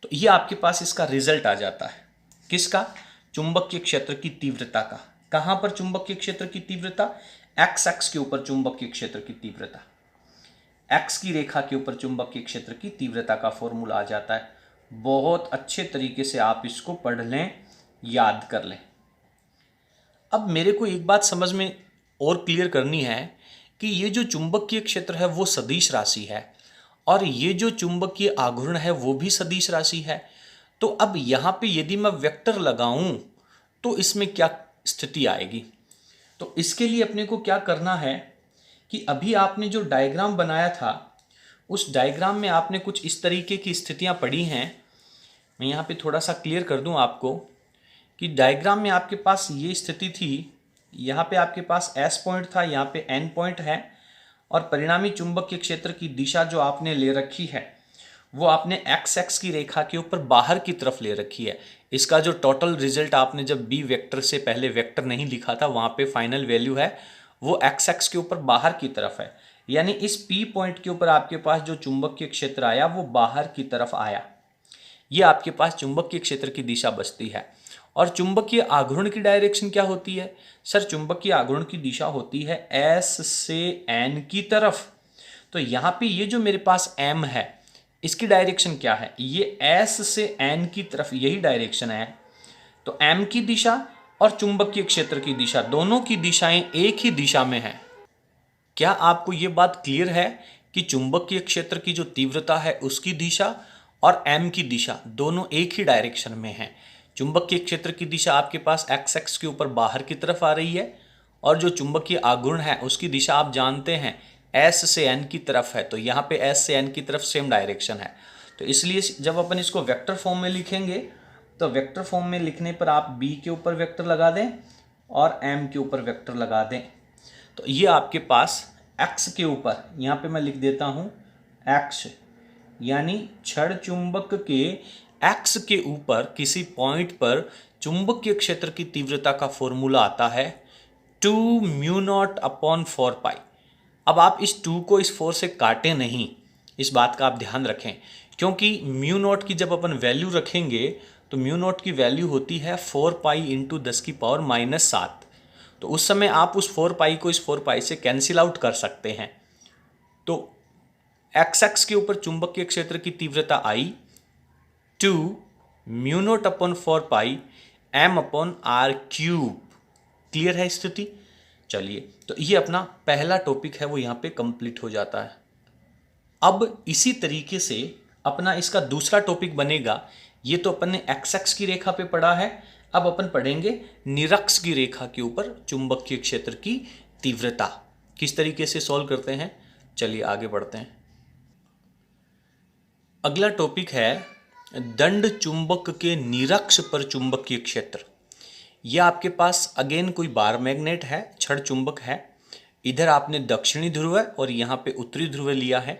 तो ये आपके पास इसका रिजल्ट आ जाता है, किसका, चुंबकीय क्षेत्र की तीव्रता का। कहां पर चुंबकीय क्षेत्र की तीव्रता, एक्स एक्स के ऊपर चुंबकीय क्षेत्र की तीव्रता, एक्स की रेखा के ऊपर चुंबकीय क्षेत्र की तीव्रता का फॉर्मूला आ जाता है। बहुत अच्छे तरीके से आप इसको पढ़ लें, याद कर लें। अब मेरे को एक बात समझ में और क्लियर करनी है कि ये जो चुंबकीय क्षेत्र है वो सदिश राशि है, और ये जो चुंबकीय आघूर्ण है वो भी सदिश राशि है। तो अब यहाँ पे यदि मैं वेक्टर लगाऊं तो इसमें क्या स्थिति आएगी। तो इसके लिए अपने को क्या करना है कि अभी आपने जो डायग्राम बनाया था उस डायग्राम में आपने कुछ इस तरीके की स्थितियां पढ़ी हैं। मैं यहाँ पे थोड़ा सा क्लियर कर दूं आपको कि डायग्राम में आपके पास ये स्थिति थी, यहाँ पे आपके पास S पॉइंट था, यहाँ पे N पॉइंट है, और परिणामी चुंबकीय क्षेत्र की दिशा जो आपने ले रखी है वो आपने एक्स एक्स की रेखा के ऊपर बाहर की तरफ ले रखी है। इसका जो टोटल रिजल्ट आपने जब बी वेक्टर से पहले वेक्टर नहीं लिखा था वहाँ पे फाइनल वैल्यू है वो एक्स एक्स के ऊपर बाहर की तरफ है, यानी इस पी पॉइंट के ऊपर आपके पास जो चुंबकीय क्षेत्र आया वो बाहर की तरफ आया। ये आपके पास चुंबकीय क्षेत्र की दिशा बचती है। और चुंबकीय आघूर्ण की डायरेक्शन क्या होती है सर, चुंबकीय आघूर्ण की दिशा होती है S से N की तरफ। तो यहाँ पे ये जो मेरे पास M है इसकी डायरेक्शन क्या है, ये S से N की तरफ यही डायरेक्शन है। तो M की दिशा और चुंबकीय क्षेत्र की दिशा, दोनों की दिशाएं एक ही दिशा में है। क्या आपको ये बात क्लियर है कि चुंबकीय क्षेत्र की जो तीव्रता है उसकी दिशा और M की दिशा दोनों एक ही डायरेक्शन में है। चुंबकीय क्षेत्र की दिशा आपके पास एक्स एक्स के ऊपर बाहर की तरफ आ रही है, और जो चुंबकीय आघूर्ण है उसकी दिशा आप जानते हैं S से N की तरफ है, तो यहाँ पे S से N की तरफ सेम डायरेक्शन है। तो इसलिए जब अपन इसको वेक्टर फॉर्म में लिखेंगे तो वेक्टर फॉर्म में लिखने पर आप B के ऊपर वेक्टर लगा दें और M के ऊपर वेक्टर लगा दें। तो ये आपके पास X के ऊपर, यहाँ पे मैं लिख देता हूँ X, यानी छड़ चुंबक के X के ऊपर किसी पॉइंट पर चुंबकीय क्षेत्र की तीव्रता का फॉर्मूला आता है 2 म्यू नॉट अपॉन 4 पाई। अब आप इस 2 को इस 4 से काटें नहीं, इस बात का आप ध्यान रखें, क्योंकि म्यू नॉट की जब अपन वैल्यू रखेंगे तो म्यू नॉट की वैल्यू होती है 4 पाई इंटू 10⁻⁻7। तो उस समय आप उस 4 पाई को इस 4 पाई से कैंसिल आउट कर सकते हैं। तो एक्स एक्स के ऊपर चुंबकीय क्षेत्र की तीव्रता आई 2 म्यू नॉट अपॉन 4 पाई M upon R cube. Clear है स्थिति। चलिए, तो ये अपना पहला टॉपिक है वो यहाँ पे कंप्लीट हो जाता है। अब इसी तरीके से अपना इसका दूसरा टॉपिक बनेगा, ये तो अपन ने एक्स एक्स की रेखा पे पढ़ा है, अब अपन पढ़ेंगे निरक्ष की रेखा के ऊपर चुंबकीय क्षेत्र की तीव्रता किस तरीके से सॉल्व करते हैं। चलिए आगे बढ़ते हैं। अगला टॉपिक है दंड चुंबक के निरक्ष पर चुंबकीय क्षेत्र। यह आपके पास अगेन कोई बार मैग्नेट है, छड़ चुंबक है, इधर आपने दक्षिणी ध्रुव और यहाँ पे उत्तरी ध्रुव लिया है,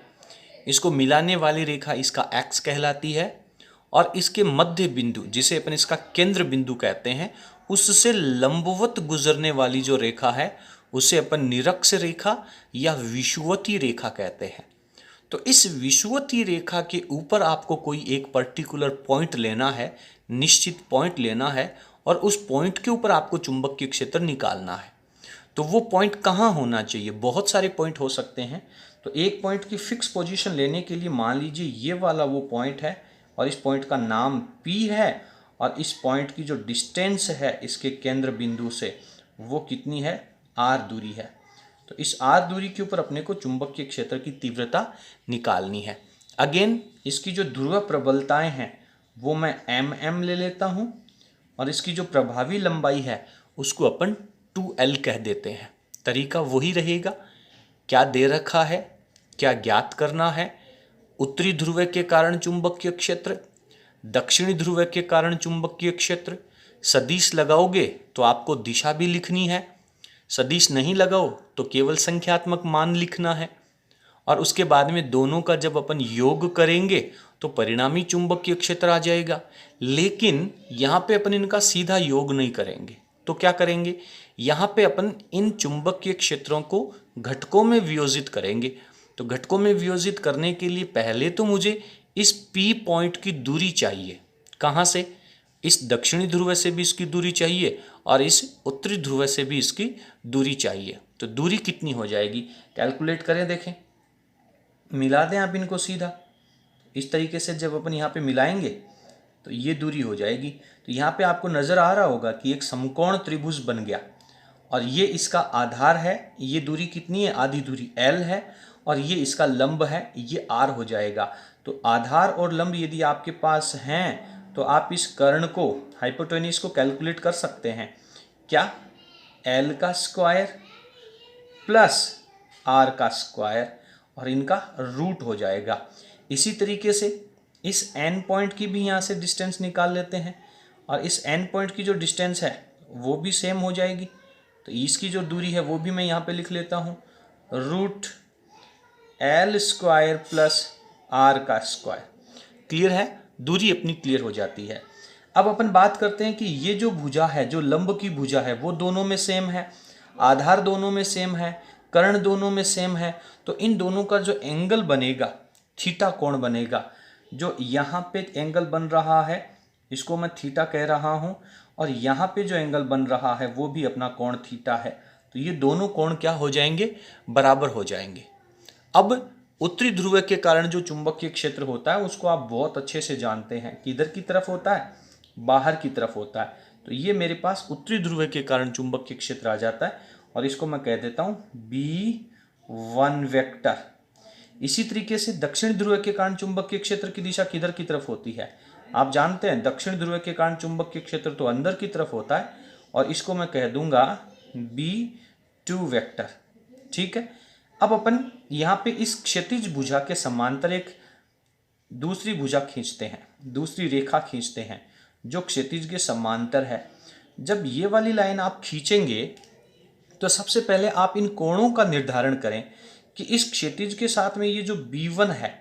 इसको मिलाने वाली रेखा इसका एक्स कहलाती है, और इसके मध्य बिंदु जिसे अपन इसका केंद्र बिंदु कहते हैं उससे लंबवत गुजरने वाली जो रेखा है उसे अपन निरक्ष रेखा या विषुवतीय रेखा कहते हैं। तो इस विषुवतीय रेखा के ऊपर आपको कोई एक पर्टिकुलर पॉइंट लेना है, निश्चित पॉइंट लेना है, और उस पॉइंट के ऊपर आपको चुंबकीय क्षेत्र निकालना है। तो वो पॉइंट कहाँ होना चाहिए, बहुत सारे पॉइंट हो सकते हैं। तो एक पॉइंट की फिक्स पोजीशन लेने के लिए मान लीजिए ये वाला वो पॉइंट है और इस पॉइंट का नाम P है, और इस पॉइंट की जो डिस्टेंस है इसके केंद्र बिंदु से वो कितनी है, R दूरी है। तो इस R दूरी के ऊपर अपने को चुंबकीय क्षेत्र की तीव्रता निकालनी है। अगेन इसकी जो ध्रुव प्रबलताएं हैं वो मैं mm ले लेता हूँ, और इसकी जो प्रभावी लंबाई है उसको अपन 2l कह देते हैं। तरीका वही रहेगा, क्या दे रखा है, क्या ज्ञात करना है, उत्तरी ध्रुव के कारण चुंबकीय क्षेत्र, दक्षिणी ध्रुव के कारण चुंबकीय क्षेत्र। सदिश लगाओगे तो आपको दिशा भी लिखनी है, सदिश नहीं लगाओ तो केवल संख्यात्मक मान लिखना है। और उसके बाद में दोनों का जब अपन योग करेंगे तो परिणामी चुंबकीय क्षेत्र आ जाएगा। लेकिन यहाँ पे अपन इनका सीधा योग नहीं करेंगे, तो क्या करेंगे, यहाँ पे अपन इन चुंबकीय क्षेत्रों को घटकों में वियोजित करेंगे। तो घटकों में वियोजित करने के लिए पहले तो मुझे इस P पॉइंट की दूरी चाहिए। कहाँ से, इस दक्षिणी ध्रुव से भी इसकी दूरी चाहिए और इस उत्तरी ध्रुव से भी इसकी दूरी चाहिए। तो दूरी कितनी हो जाएगी, कैलकुलेट करें, देखें, मिला दें आप इनको सीधा। इस तरीके से जब अपन यहाँ पे मिलाएंगे तो ये दूरी हो जाएगी। तो यहाँ पे आपको नज़र आ रहा होगा कि एक समकोण त्रिभुज बन गया और ये इसका आधार है। ये दूरी कितनी है, आधी दूरी L है और ये इसका लंब है, ये R हो जाएगा। तो आधार और लंब यदि आपके पास हैं तो आप इस कर्ण को, हाइपोटेन्यूज को कैलकुलेट कर सकते हैं। क्या, L का स्क्वायर प्लस R का स्क्वायर और इनका रूट हो जाएगा। इसी तरीके से इस N पॉइंट की भी यहाँ से डिस्टेंस निकाल लेते हैं और इस N पॉइंट की जो डिस्टेंस है वो भी सेम हो जाएगी। तो इसकी जो दूरी है वो भी मैं यहाँ पे लिख लेता हूँ, root L square plus R का स्क्वायर। क्लियर है, दूरी अपनी क्लियर हो जाती है। अब अपन बात करते हैं कि ये जो भुजा है, जो लंब की भुजा है, वो दोनों में सेम है, आधार दोनों में सेम है, कर्ण दोनों में सेम है। तो इन दोनों का जो एंगल बनेगा, थीटा कोण बनेगा, जो यहाँ पे एंगल बन रहा है इसको मैं थीटा कह रहा हूँ और यहाँ पे जो एंगल बन रहा है वो भी अपना कोण थीटा है। तो ये दोनों कोण क्या हो जाएंगे, बराबर हो जाएंगे। अब उत्तरी ध्रुव के कारण जो चुंबकीय क्षेत्र होता है उसको आप बहुत अच्छे से जानते हैं, किधर की तरफ होता है, बाहर की तरफ होता है। तो ये मेरे पास उत्तरी ध्रुव के कारण चुंबकीय क्षेत्र आ जाता है और इसको मैं कह देता हूँ B1 वेक्टर। इसी तरीके से दक्षिण ध्रुव के कारण चुंबकीय क्षेत्र की दिशा किधर की तरफ होती है, आप जानते हैं दक्षिण ध्रुव के कारण चुंबकीय क्षेत्र तो अंदर की तरफ होता है और इसको मैं कह दूंगा B2 वेक्टर। ठीक है, अब अपन यहाँ पे इस क्षैतिज भुजा के समांतर एक दूसरी भुजा खींचते हैं, दूसरी रेखा खींचते हैं जो क्षैतिज के समांतर है। जब ये वाली लाइन आप खींचेंगे तो सबसे पहले आप इन कोणों का निर्धारण करें कि इस क्षैतिज के साथ में ये जो B1 है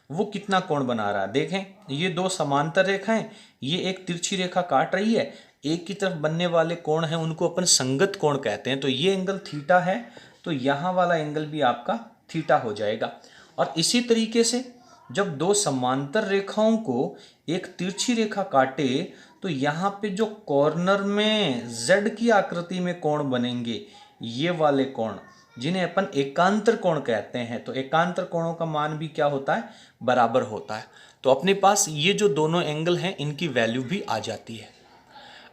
वो कितना कोण बना रहा है। देखें, ये दो समांतर रेखाएं, ये एक तिरछी रेखा काट रही है, एक की तरफ बनने वाले कोण हैं उनको अपन संगत कोण कहते हैं। तो ये एंगल थीटा है, तो यहाँ वाला एंगल भी आपका थीटा हो जाएगा। और इसी तरीके से जब दो समांतर रेखाओं को एक तिरछी रेखा काटे तो यहाँ पे जो कॉर्नर में Z की आकृति में कोण बनेंगे, ये वाले कोण जिन्हें अपन एकांतर कोण कहते हैं, तो एकांतर कोणों का मान भी क्या होता है, बराबर होता है। तो अपने पास ये जो दोनों एंगल हैं इनकी वैल्यू भी आ जाती है।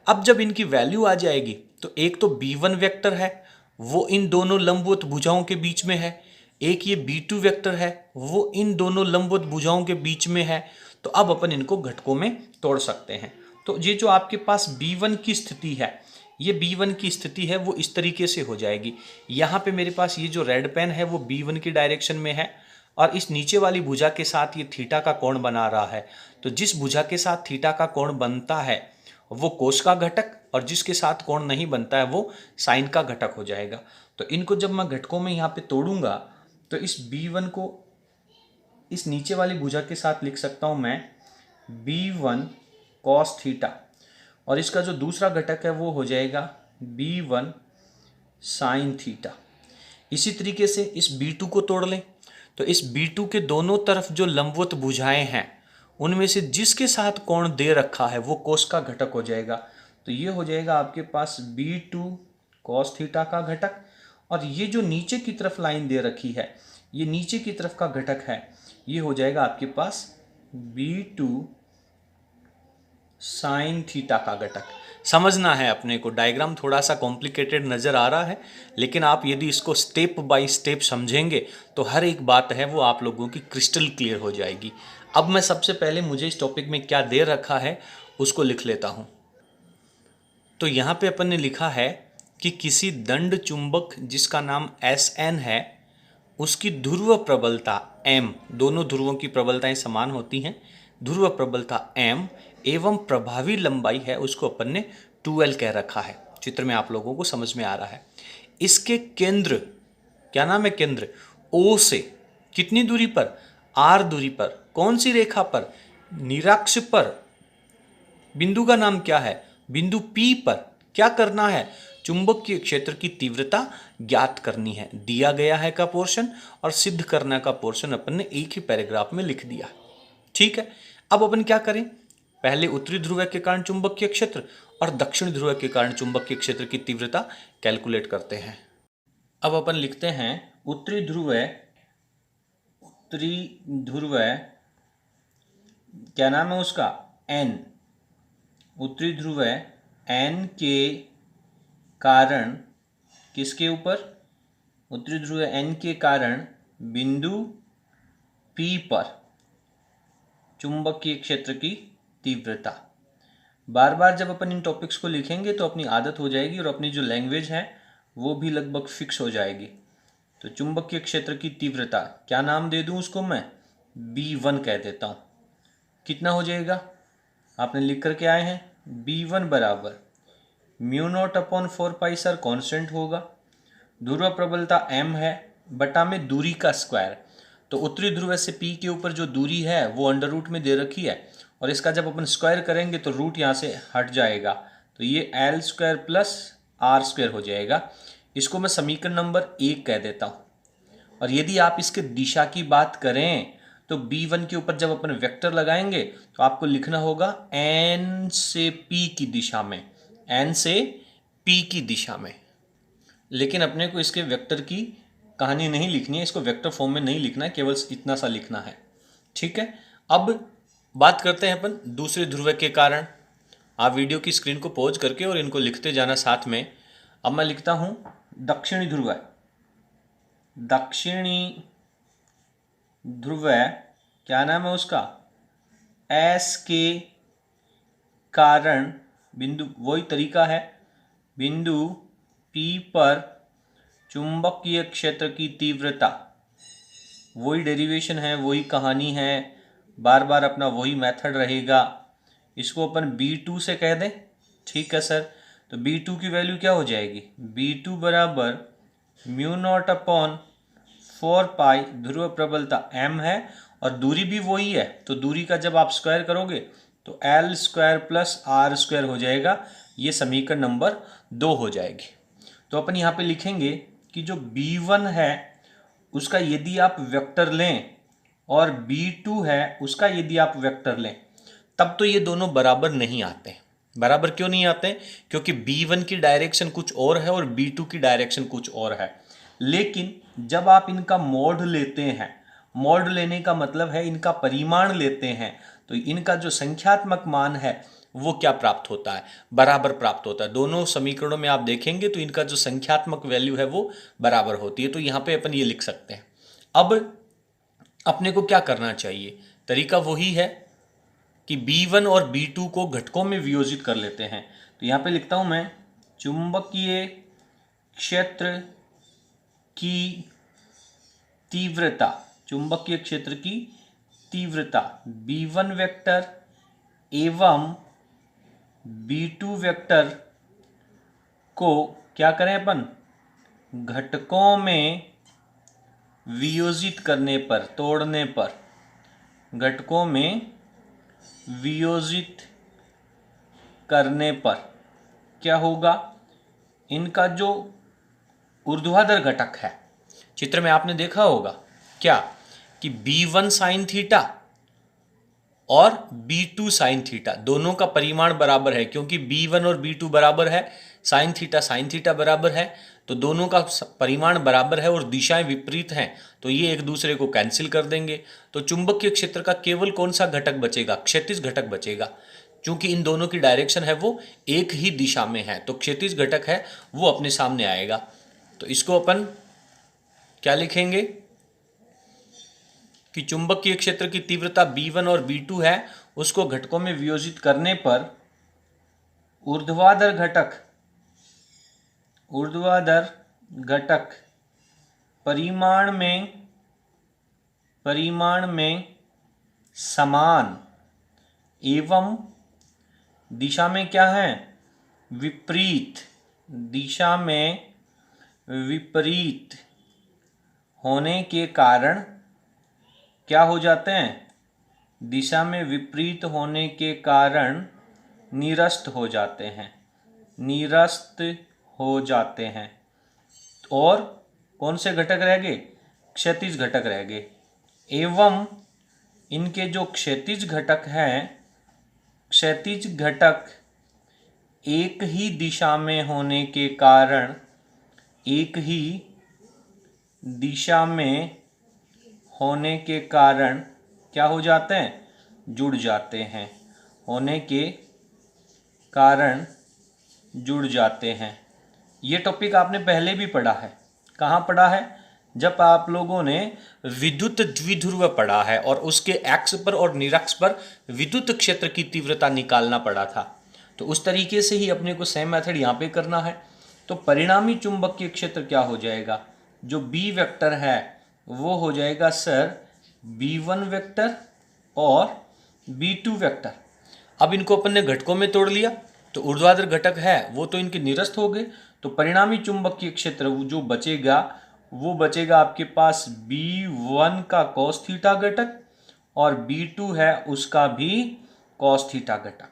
अब जब इनकी वैल्यू आ जाएगी तो एक तो B1 वेक्टर है वो इन दोनों लंबवत भुजाओं के बीच में है, एक ये B2 वेक्टर है वो इन दोनों लंबवत भुजाओं के बीच में है। तो अब अपन इनको घटकों में तोड़ सकते हैं। तो ये जो आपके पास B1 की स्थिति है, ये B1 की स्थिति है वो इस तरीके से हो जाएगी। यहाँ पे मेरे पास ये जो रेड पेन है वो B1 की डायरेक्शन में है और इस नीचे वाली भुजा के साथ ये थीटा का कोण बना रहा है। तो जिस भुजा के साथ थीटा का कोण बनता है वो कोस का घटक और जिसके साथ कोण नहीं बनता है वो साइन का घटक हो जाएगा। तो इनको जब मैं घटकों में यहाँ पे तोड़ूंगा तो इस B1 को इस नीचे वाली भुजा के साथ लिख सकता हूँ मैं B1 कॉस थीटा और इसका जो दूसरा घटक है वो हो जाएगा B1 साइन थीटा। इसी तरीके से इस B2 को तोड़ लें तो इस B2 के दोनों तरफ जो लंबवत भुजाएं हैं उनमें से जिसके साथ कोण दे रखा है वो कोस का घटक हो जाएगा। तो ये हो जाएगा आपके पास B2 कॉस थीटा का घटक और ये जो नीचे की तरफ लाइन दे रखी है ये नीचे की तरफ का घटक है, ये हो जाएगा आपके पास B2 साइन थीटा का घटक। समझना है अपने को, डायग्राम थोड़ा सा कॉम्प्लिकेटेड नज़र आ रहा है लेकिन आप यदि इसको स्टेप बाय स्टेप समझेंगे तो हर एक बात है वो आप लोगों की क्रिस्टल क्लियर हो जाएगी। अब मैं सबसे पहले मुझे इस टॉपिक में क्या दे रखा है उसको लिख लेता हूँ। तो यहाँ पे अपन ने लिखा है कि किसी दंड चुंबक जिसका नाम Sn है उसकी ध्रुव प्रबलता m, दोनों ध्रुवों की प्रबलताएं समान होती हैं। ध्रुव प्रबलता m एवं प्रभावी लंबाई है उसको अपन ने 2l कह रखा है। चित्र में आप लोगों को समझ में आ रहा है। इसके केंद्र, क्या नाम है केंद्र, O से कितनी दूरी पर, r दूरी पर। कौन सी रेखा पर, निरक्ष पर। बिंदु का नाम क्या है, बिंदु P पर। क्या करना है, चुंबकीय क्षेत्र की तीव्रता ज्ञात करनी है। दिया गया है का पोर्शन और सिद्ध करना का पोर्शन अपन ने एक ही पैराग्राफ में लिख दिया। ठीक है, अब अपन क्या करें, पहले उत्तरी ध्रुव के कारण चुंबकीय क्षेत्र और दक्षिण ध्रुव के कारण चुंबकीय क्षेत्र की तीव्रता कैलकुलेट करते हैं। अब अपन लिखते हैं उत्तरी ध्रुव, क्या नाम है उसका, N। उत्तरी ध्रुव N के कारण, किसके ऊपर, उत्तरी ध्रुव N के कारण बिंदु P पर चुंबकीय क्षेत्र की तीव्रता। बार बार जब अपन इन टॉपिक्स को लिखेंगे तो अपनी आदत हो जाएगी और अपनी जो लैंग्वेज है वो भी लगभग फिक्स हो जाएगी। तो चुंबकीय क्षेत्र की तीव्रता, क्या नाम दे दूं उसको मैं, B1 कह देता हूं। कितना हो जाएगा, आपने लिख करके आए हैं, B1 बराबर μ0/4 सर कांस्टेंट होगा। ध्रुव प्रबलता m है, बटा में दूरी का स्क्वायर। तो उत्तरी ध्रुव से P के ऊपर जो दूरी है वो अंडर रूट में दे रखी है और इसका जब अपन स्क्वायर करेंगे तो रूट यहाँ से हट जाएगा, तो ये L² प्लस R² हो जाएगा। इसको मैं समीकरण नंबर 1 कह देता हूँ। और यदि आप इसके दिशा की बात करें तो B1 के ऊपर जब अपन वेक्टर लगाएंगे तो आपको लिखना होगा N से P की दिशा में, N से P की दिशा में। लेकिन अपने को इसके वेक्टर की कहानी नहीं लिखनी है, इसको वेक्टर फॉर्म में नहीं लिखना है, केवल इतना सा लिखना है। ठीक है, अब बात करते हैं अपन दूसरे ध्रुव के कारण। आप वीडियो की स्क्रीन को पॉज करके और इनको लिखते जाना साथ में। अब मैं लिखता हूं दक्षिणी ध्रुव, दक्षिणी ध्रुव, क्या नाम है उसका, S के कारण बिंदु, वही तरीका है, बिंदु P पर चुंबकीय क्षेत्र की तीव्रता, वही डेरिवेशन है, वही कहानी है, बार बार अपना वही मेथड रहेगा। इसको अपन B2 से कह दें। ठीक है सर, तो B2 की वैल्यू क्या हो जाएगी, B2 बराबर μ0/4 ध्रुव प्रबलता m है और दूरी भी वही है, तो दूरी का जब आप स्क्वायर करोगे तो L² प्लस R² हो जाएगा। ये समीकरण नंबर 2 हो जाएगी। तो अपन यहाँ पे लिखेंगे कि जो B1 है उसका यदि आप वेक्टर लें और B2 है उसका यदि आप वेक्टर लें, तब तो ये दोनों बराबर नहीं आते। बराबर क्यों नहीं आते, क्योंकि B1 की डायरेक्शन कुछ और है और B2 की डायरेक्शन कुछ और है। लेकिन जब आप इनका मोड लेते हैं, मोड लेने का मतलब है इनका परिमाण लेते हैं, तो इनका जो संख्यात्मक मान है वो क्या प्राप्त होता है, बराबर प्राप्त होता है। दोनों समीकरणों में आप देखेंगे तो इनका जो संख्यात्मक वैल्यू है वो बराबर होती है। तो यहाँ पे अपन ये लिख सकते हैं। अब अपने को क्या करना चाहिए, तरीका वही है कि B1 और B2 को घटकों में वियोजित कर लेते हैं। तो यहाँ पे लिखता हूँ मैं चुंबकीय क्षेत्र की तीव्रता, चुंबकीय क्षेत्र की तीव्रता B1 वेक्टर एवं B2 वेक्टर को क्या करें अपन, घटकों में वियोजित करने पर, तोड़ने पर, घटकों में वियोजित करने पर क्या होगा, इनका जो ऊर्ध्वाधर घटक है, चित्र में आपने देखा होगा क्या कि B1 साइन थीटा और B2 साइन थीटा दोनों का परिमाण बराबर है, क्योंकि B1 और B2 बराबर है, साइन थीटा बराबर है, तो दोनों का परिमाण बराबर है और दिशाएं विपरीत हैं, तो ये एक दूसरे को कैंसिल कर देंगे। तो चुंबकीय क्षेत्र का केवल कौन सा घटक बचेगा, क्षैतिज घटक बचेगा, क्योंकि इन दोनों की डायरेक्शन है वो एक ही दिशा में है, तो क्षैतिज घटक है वो अपने सामने आएगा। तो इसको अपन क्या लिखेंगे कि चुंबकीय क्षेत्र की तीव्रता B1 और B2 है, उसको घटकों में वियोजित करने पर ऊर्ध्वाधर घटक परिमाण में परिमाण में समान एवं दिशा में क्या है, विपरीत, दिशा में विपरीत होने के कारण क्या हो जाते हैं, दिशा में विपरीत होने के कारण निरस्त हो जाते हैं, निरस्त हो जाते हैं। और कौन से घटक रह गए, क्षैतिज घटक रह गए। एवं इनके जो क्षैतिज घटक हैं, क्षैतिज घटक एक ही दिशा में होने के कारण, एक ही दिशा में होने के कारण क्या हो जाते हैं, जुड़ जाते हैं, होने के कारण जुड़ जाते हैं। ये टॉपिक आपने पहले भी पढ़ा है। कहाँ पढ़ा है, जब आप लोगों ने विद्युत द्विध्रुव पढ़ा है और उसके एक्स पर और निरक्ष पर विद्युत क्षेत्र की तीव्रता निकालना पड़ा था। तो उस तरीके से ही अपने को सेम मेथड यहाँ पे करना है। तो परिणामी चुंबकीय क्षेत्र क्या हो जाएगा, जो बी वेक्टर है वो हो जाएगा सर B1 वेक्टर और B2 वेक्टर। अब इनको अपन ने घटकों में तोड़ लिया, तो ऊर्ध्वाधर घटक है वो तो इनके निरस्त हो गए। तो परिणामी चुंबकीय क्षेत्र जो बचेगा वो बचेगा आपके पास B1 का cos थीटा घटक और B2 है उसका भी cos थीटा घटक।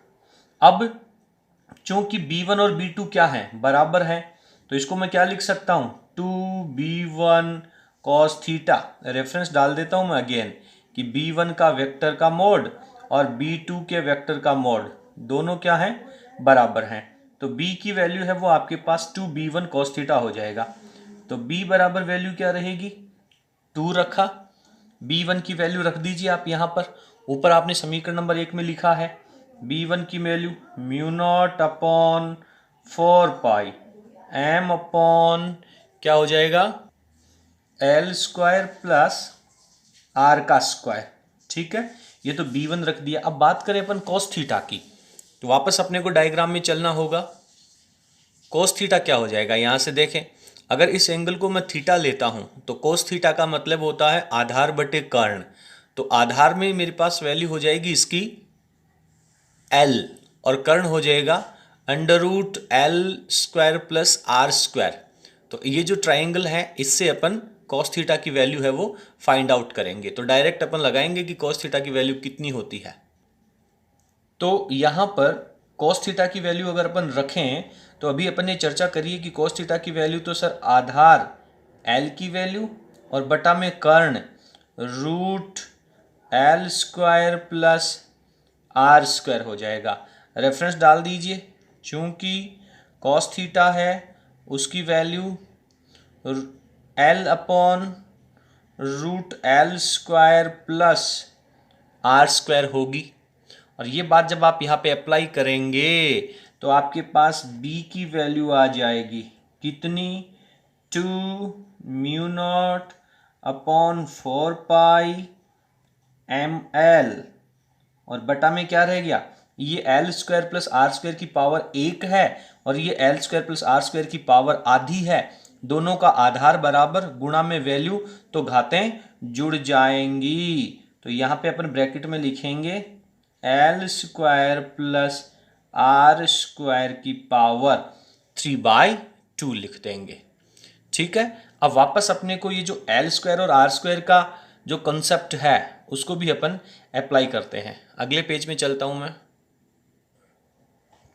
अब चूंकि B1 और B2 क्या है, बराबर है, तो इसको मैं क्या लिख सकता हूं, 2B1 cos थीटा। रेफरेंस डाल देता हूं मैं अगेन कि B1 का वेक्टर का मोड और B2 के वेक्टर का मोड दोनों क्या है, बराबर हैं। तो B की वैल्यू है वो आपके पास 2B1 cos थीटा हो जाएगा। तो B बराबर वैल्यू क्या रहेगी, 2 रखा, B1 की वैल्यू रख दीजिए आप यहाँ पर। ऊपर आपने समीकरण नंबर 1 में लिखा है B1 की वैल्यू μ0 अपॉन 4 पाई m अपॉन क्या हो जाएगा, L स्क्वायर प्लस R का स्क्वायर। ठीक है, ये तो B1 रख दिया। अब बात करें अपन cos थीटा की, तो वापस अपने को डायग्राम में चलना होगा। cos थीटा क्या हो जाएगा, यहाँ से देखें, अगर इस एंगल को मैं थीटा लेता हूँ तो cos थीटा का मतलब होता है आधार बटे कर्ण। तो आधार में मेरे पास वैल्यू हो जाएगी इसकी L और कर्ण हो जाएगा √L square plus R square. तो ये जो ट्राइंगल है इससे अपन cos थीटा की वैल्यू है वो फाइंड आउट करेंगे। तो डायरेक्ट अपन लगाएंगे कि cos थीटा की वैल्यू कितनी होती है। तो यहाँ पर cos थीटा की वैल्यू अगर अपन रखें तो अभी अपन ने चर्चा करी है कि cos थीटा की वैल्यू तो सर आधार L की वैल्यू और बटा में कर्ण √L square plus R square हो जाएगा। रेफरेंस डाल दीजिए, चूंकि cos थीटा है उसकी value L upon √L square plus R square होगी। और ये बात जब आप यहाँ पे अप्लाई करेंगे तो आपके पास B की वैल्यू आ जाएगी कितनी, 2μ0 अपॉन 4 पाई mL और बटा में क्या रह गया, ये L square plus R square की पावर 1 है और ये L square plus R square की पावर आधी है। दोनों का आधार बराबर गुणा में वैल्यू तो घातें जुड़ जाएंगी। तो यहाँ पे अपन ब्रैकेट में लिखेंगे L square plus R square की पावर 3/2 लिख देंगे। ठीक है, अब वापस अपने को ये जो L स्क्वायर और R स्क्वायर का जो कंसेप्ट है उसको भी अपन अप्लाई करते हैं। अगले पेज में चलता हूं मैं।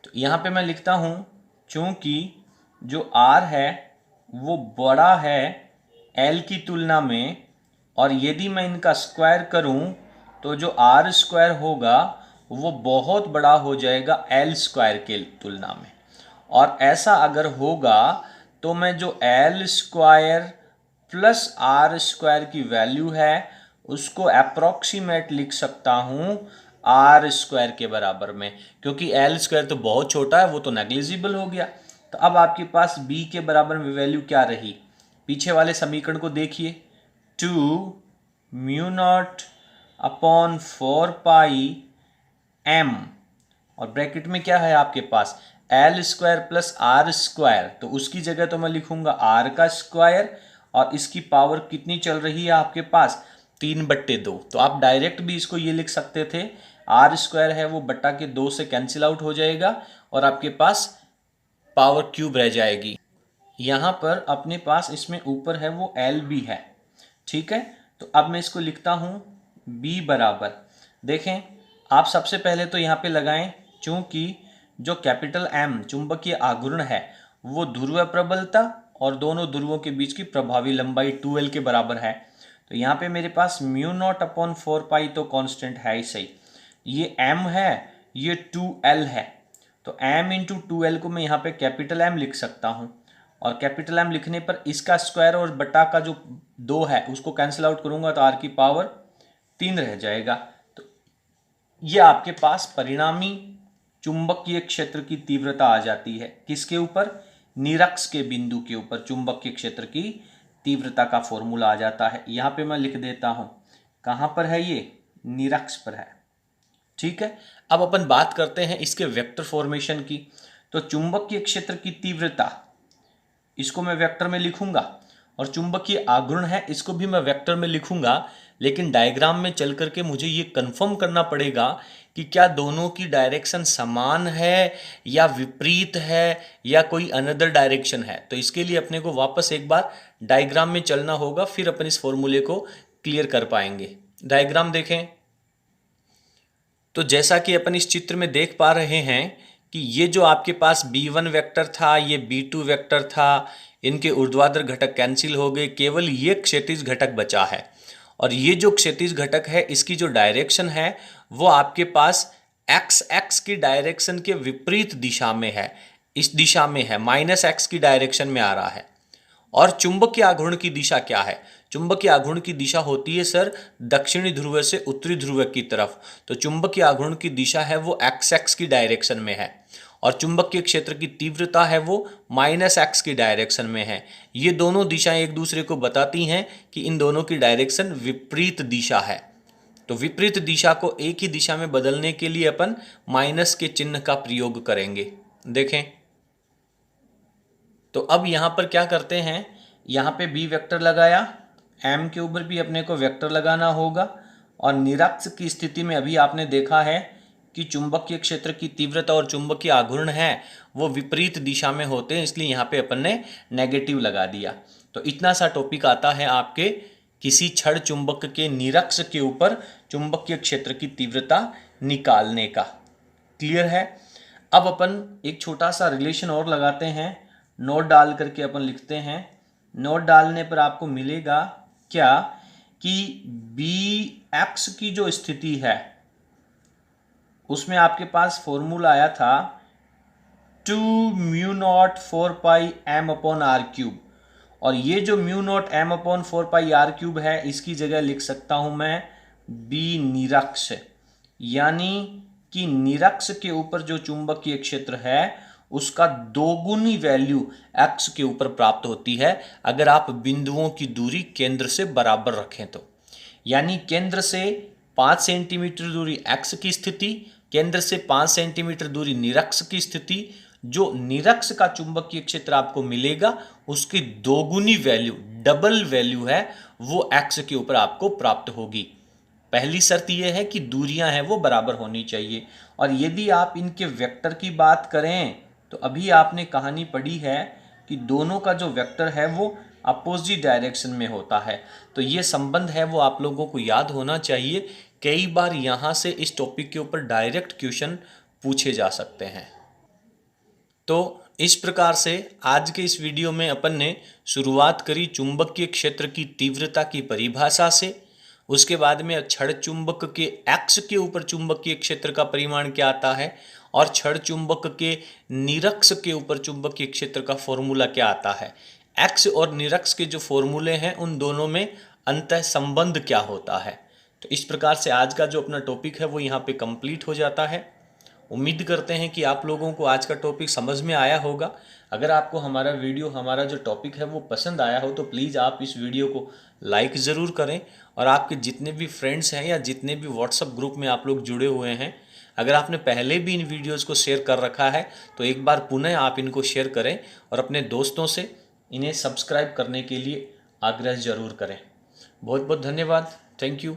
तो यहाँ पे मैं लिखता हूं चूंकि जो R है वो बड़ा है L की तुलना में और यदि मैं इनका स्क्वायर करूं तो जो R स्क्वायर होगा वो बहुत बड़ा हो जाएगा L स्क्वायर के तुलना में। और ऐसा अगर होगा तो मैं जो L square plus R square की वैल्यू है उसको अप्रॉक्सीमेट लिख सकता हूँ R स्क्वायर के बराबर में, क्योंकि L स्क्वायर तो बहुत छोटा है वो तो नेग्लिजिबल हो गया। तो अब आपके पास B के बराबर में वैल्यू क्या रही, पीछे वाले समीकरण को देखिए, 2μ0 अपॉन 4 पाई m और ब्रैकेट में क्या है आपके पास L square plus R square. तो उसकी जगह तो मैं लिखूंगा R का स्क्वायर और इसकी पावर कितनी चल रही है आपके पास 3/2। तो आप डायरेक्ट भी इसको ये लिख सकते थे, r² है वो बट्टा के 2 से कैंसिल आउट हो जाएगा और आपके पास पावर क्यूब रह जाएगी। यहाँ पर अपने पास इसमें ऊपर है वो L भी है, ठीक है। तो अब मैं इसको लिखता हूँ B बराबर, देखें आप सबसे पहले तो यहाँ पे लगाएं, चूंकि जो कैपिटल M चुंबकीय आघूर्ण है वो ध्रुव प्रबलता और दोनों ध्रुवों के बीच की प्रभावी लंबाई 2L के बराबर है। तो यहाँ पे मेरे पास μ0/4 तो कांस्टेंट है ही सही, ये M है, ये 2L है। तो M इंटू 2L को मैं यहाँ पे कैपिटल M लिख सकता हूँ और कैपिटल M लिखने पर इसका स्क्वायर और बटा का जो 2 है उसको कैंसिल आउट करूंगा तो r की पावर 3 रह जाएगा। तो ये आपके पास परिणामी चुंबकीय क्षेत्र की तीव्रता आ जाती है। किसके ऊपर? निरक्ष के बिंदु के ऊपर चुंबकीय क्षेत्र की तीव्रता का फॉर्मूला आ जाता है। यहाँ पे मैं लिख देता हूँ, कहाँ पर है ये? निरक्ष पर है, ठीक है। अब अपन बात करते हैं इसके वेक्टर फॉर्मेशन की। तो चुंबकीय क्षेत्र की तीव्रता, इसको मैं वेक्टर में लिखूंगा और चुंबकीय आघूर्ण है इसको भी मैं वेक्टर में लिखूंगा, लेकिन डायग्राम में चल करके मुझे ये कंफर्म करना पड़ेगा कि क्या दोनों की डायरेक्शन समान है या विपरीत है या कोई अनदर डायरेक्शन है। तो इसके लिए अपने को वापस एक बार डायग्राम में चलना होगा, फिर अपन इस फॉर्मूले को क्लियर कर पाएंगे। डायग्राम देखें तो जैसा कि अपन इस चित्र में देख पा रहे हैं कि ये जो आपके पास B1 वेक्टर था, ये B2 वेक्टर था, इनके ऊर्ध्वाधर घटक कैंसिल हो गए, केवल ये क्षैतिज घटक बचा है। और ये जो क्षैतिज घटक है इसकी जो डायरेक्शन है वो आपके पास x की डायरेक्शन के विपरीत दिशा में है, इस दिशा में है, -x की डायरेक्शन में आ रहा है। और चुंबकीय आघूर्ण की दिशा क्या है? चुंबकीय आघूर्ण की दिशा होती है सर दक्षिणी ध्रुव से उत्तरी ध्रुव की तरफ। तो चुंबकीय आघूर्ण की दिशा है वो x की डायरेक्शन में है और चुंबकीय क्षेत्र की तीव्रता है वो -x की डायरेक्शन में है। ये दोनों दिशाएं एक दूसरे को बताती हैं कि इन दोनों की डायरेक्शन विपरीत दिशा है। तो विपरीत दिशा को एक ही दिशा में बदलने के लिए अपन माइनस के चिन्ह का प्रयोग करेंगे। देखें तो अब यहाँ पर क्या करते हैं, यहाँ पे B वेक्टर लगाया, M के ऊपर भी अपने को वेक्टर लगाना होगा और निरक्ष की स्थिति में अभी आपने देखा है कि चुंबकीय क्षेत्र की तीव्रता और चुंबकीय आघूर्ण है वो विपरीत दिशा में होते हैं, इसलिए यहाँ पे अपन ने नेगेटिव लगा दिया। तो इतना सा टॉपिक आता है आपके किसी छड़ चुंबक के निरक्ष के ऊपर चुंबकीय क्षेत्र की तीव्रता निकालने का। क्लियर है? अब अपन एक छोटा सा रिलेशन और लगाते हैं, नोट डाल करके अपन लिखते हैं। नोट डालने पर आपको मिलेगा क्या कि Bx की जो स्थिति है उसमें आपके पास फॉर्मूला आया था 2μ0/4πm/r³ और ये जो μ0m/4πr³ है इसकी जगह लिख सकता हूं मैं B निरक्ष, यानी कि निरक्ष के ऊपर जो चुंबकीय क्षेत्र है उसका दोगुनी वैल्यू x के ऊपर प्राप्त होती है अगर आप बिंदुओं की दूरी केंद्र से बराबर रखें तो। यानी केंद्र से 5 सेंटीमीटर दूरी x की स्थिति, केंद्र से 5 सेंटीमीटर दूरी निरक्ष की स्थिति, जो निरक्ष का चुंबकीय क्षेत्र आपको मिलेगा उसकी दोगुनी वैल्यू, डबल वैल्यू है वो x के ऊपर आपको प्राप्त होगी। पहली शर्त यह है कि दूरियां हैं वो बराबर होनी चाहिए। और यदि आप इनके वेक्टर की बात करें तो अभी आपने कहानी पढ़ी है कि दोनों का जो वेक्टर है वो अपोजिट डायरेक्शन में होता है। तो ये संबंध है वो आप लोगों को याद होना चाहिए। कई बार यहाँ से इस टॉपिक के ऊपर डायरेक्ट क्वेश्चन पूछे जा सकते हैं। तो इस प्रकार से आज के इस वीडियो में अपन ने शुरुआत करी चुंबकीय क्षेत्र की तीव्रता की परिभाषा से। उसके बाद में छड़ चुंबक के x के ऊपर चुंबकीय क्षेत्र का परिमाण क्या आता है और छड़ चुंबक के निरक्ष के ऊपर चुंबकीय क्षेत्र का फॉर्मूला क्या आता है। x और निरक्ष के जो फॉर्मूले हैं उन दोनों में अंतः संबंध क्या होता है। तो इस प्रकार से आज का जो अपना टॉपिक है वो यहाँ पे कंप्लीट हो जाता है। उम्मीद करते हैं कि आप लोगों को आज का टॉपिक समझ में आया होगा। अगर आपको हमारा वीडियो, हमारा जो टॉपिक है वो पसंद आया हो तो प्लीज़ आप इस वीडियो को लाइक ज़रूर करें और आपके जितने भी फ्रेंड्स हैं या जितने भी व्हाट्सएप ग्रुप में आप लोग जुड़े हुए हैं, अगर आपने पहले भी इन वीडियोस को शेयर कर रखा है तो एक बार पुनः आप इनको शेयर करें और अपने दोस्तों से इन्हें सब्सक्राइब करने के लिए आग्रह ज़रूर करें। बहुत बहुत धन्यवाद। Thank you.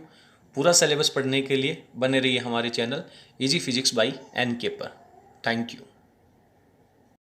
पूरा सिलेबस पढ़ने के लिए बने रहिए हमारे channel easy physics by NK पर। Thank you.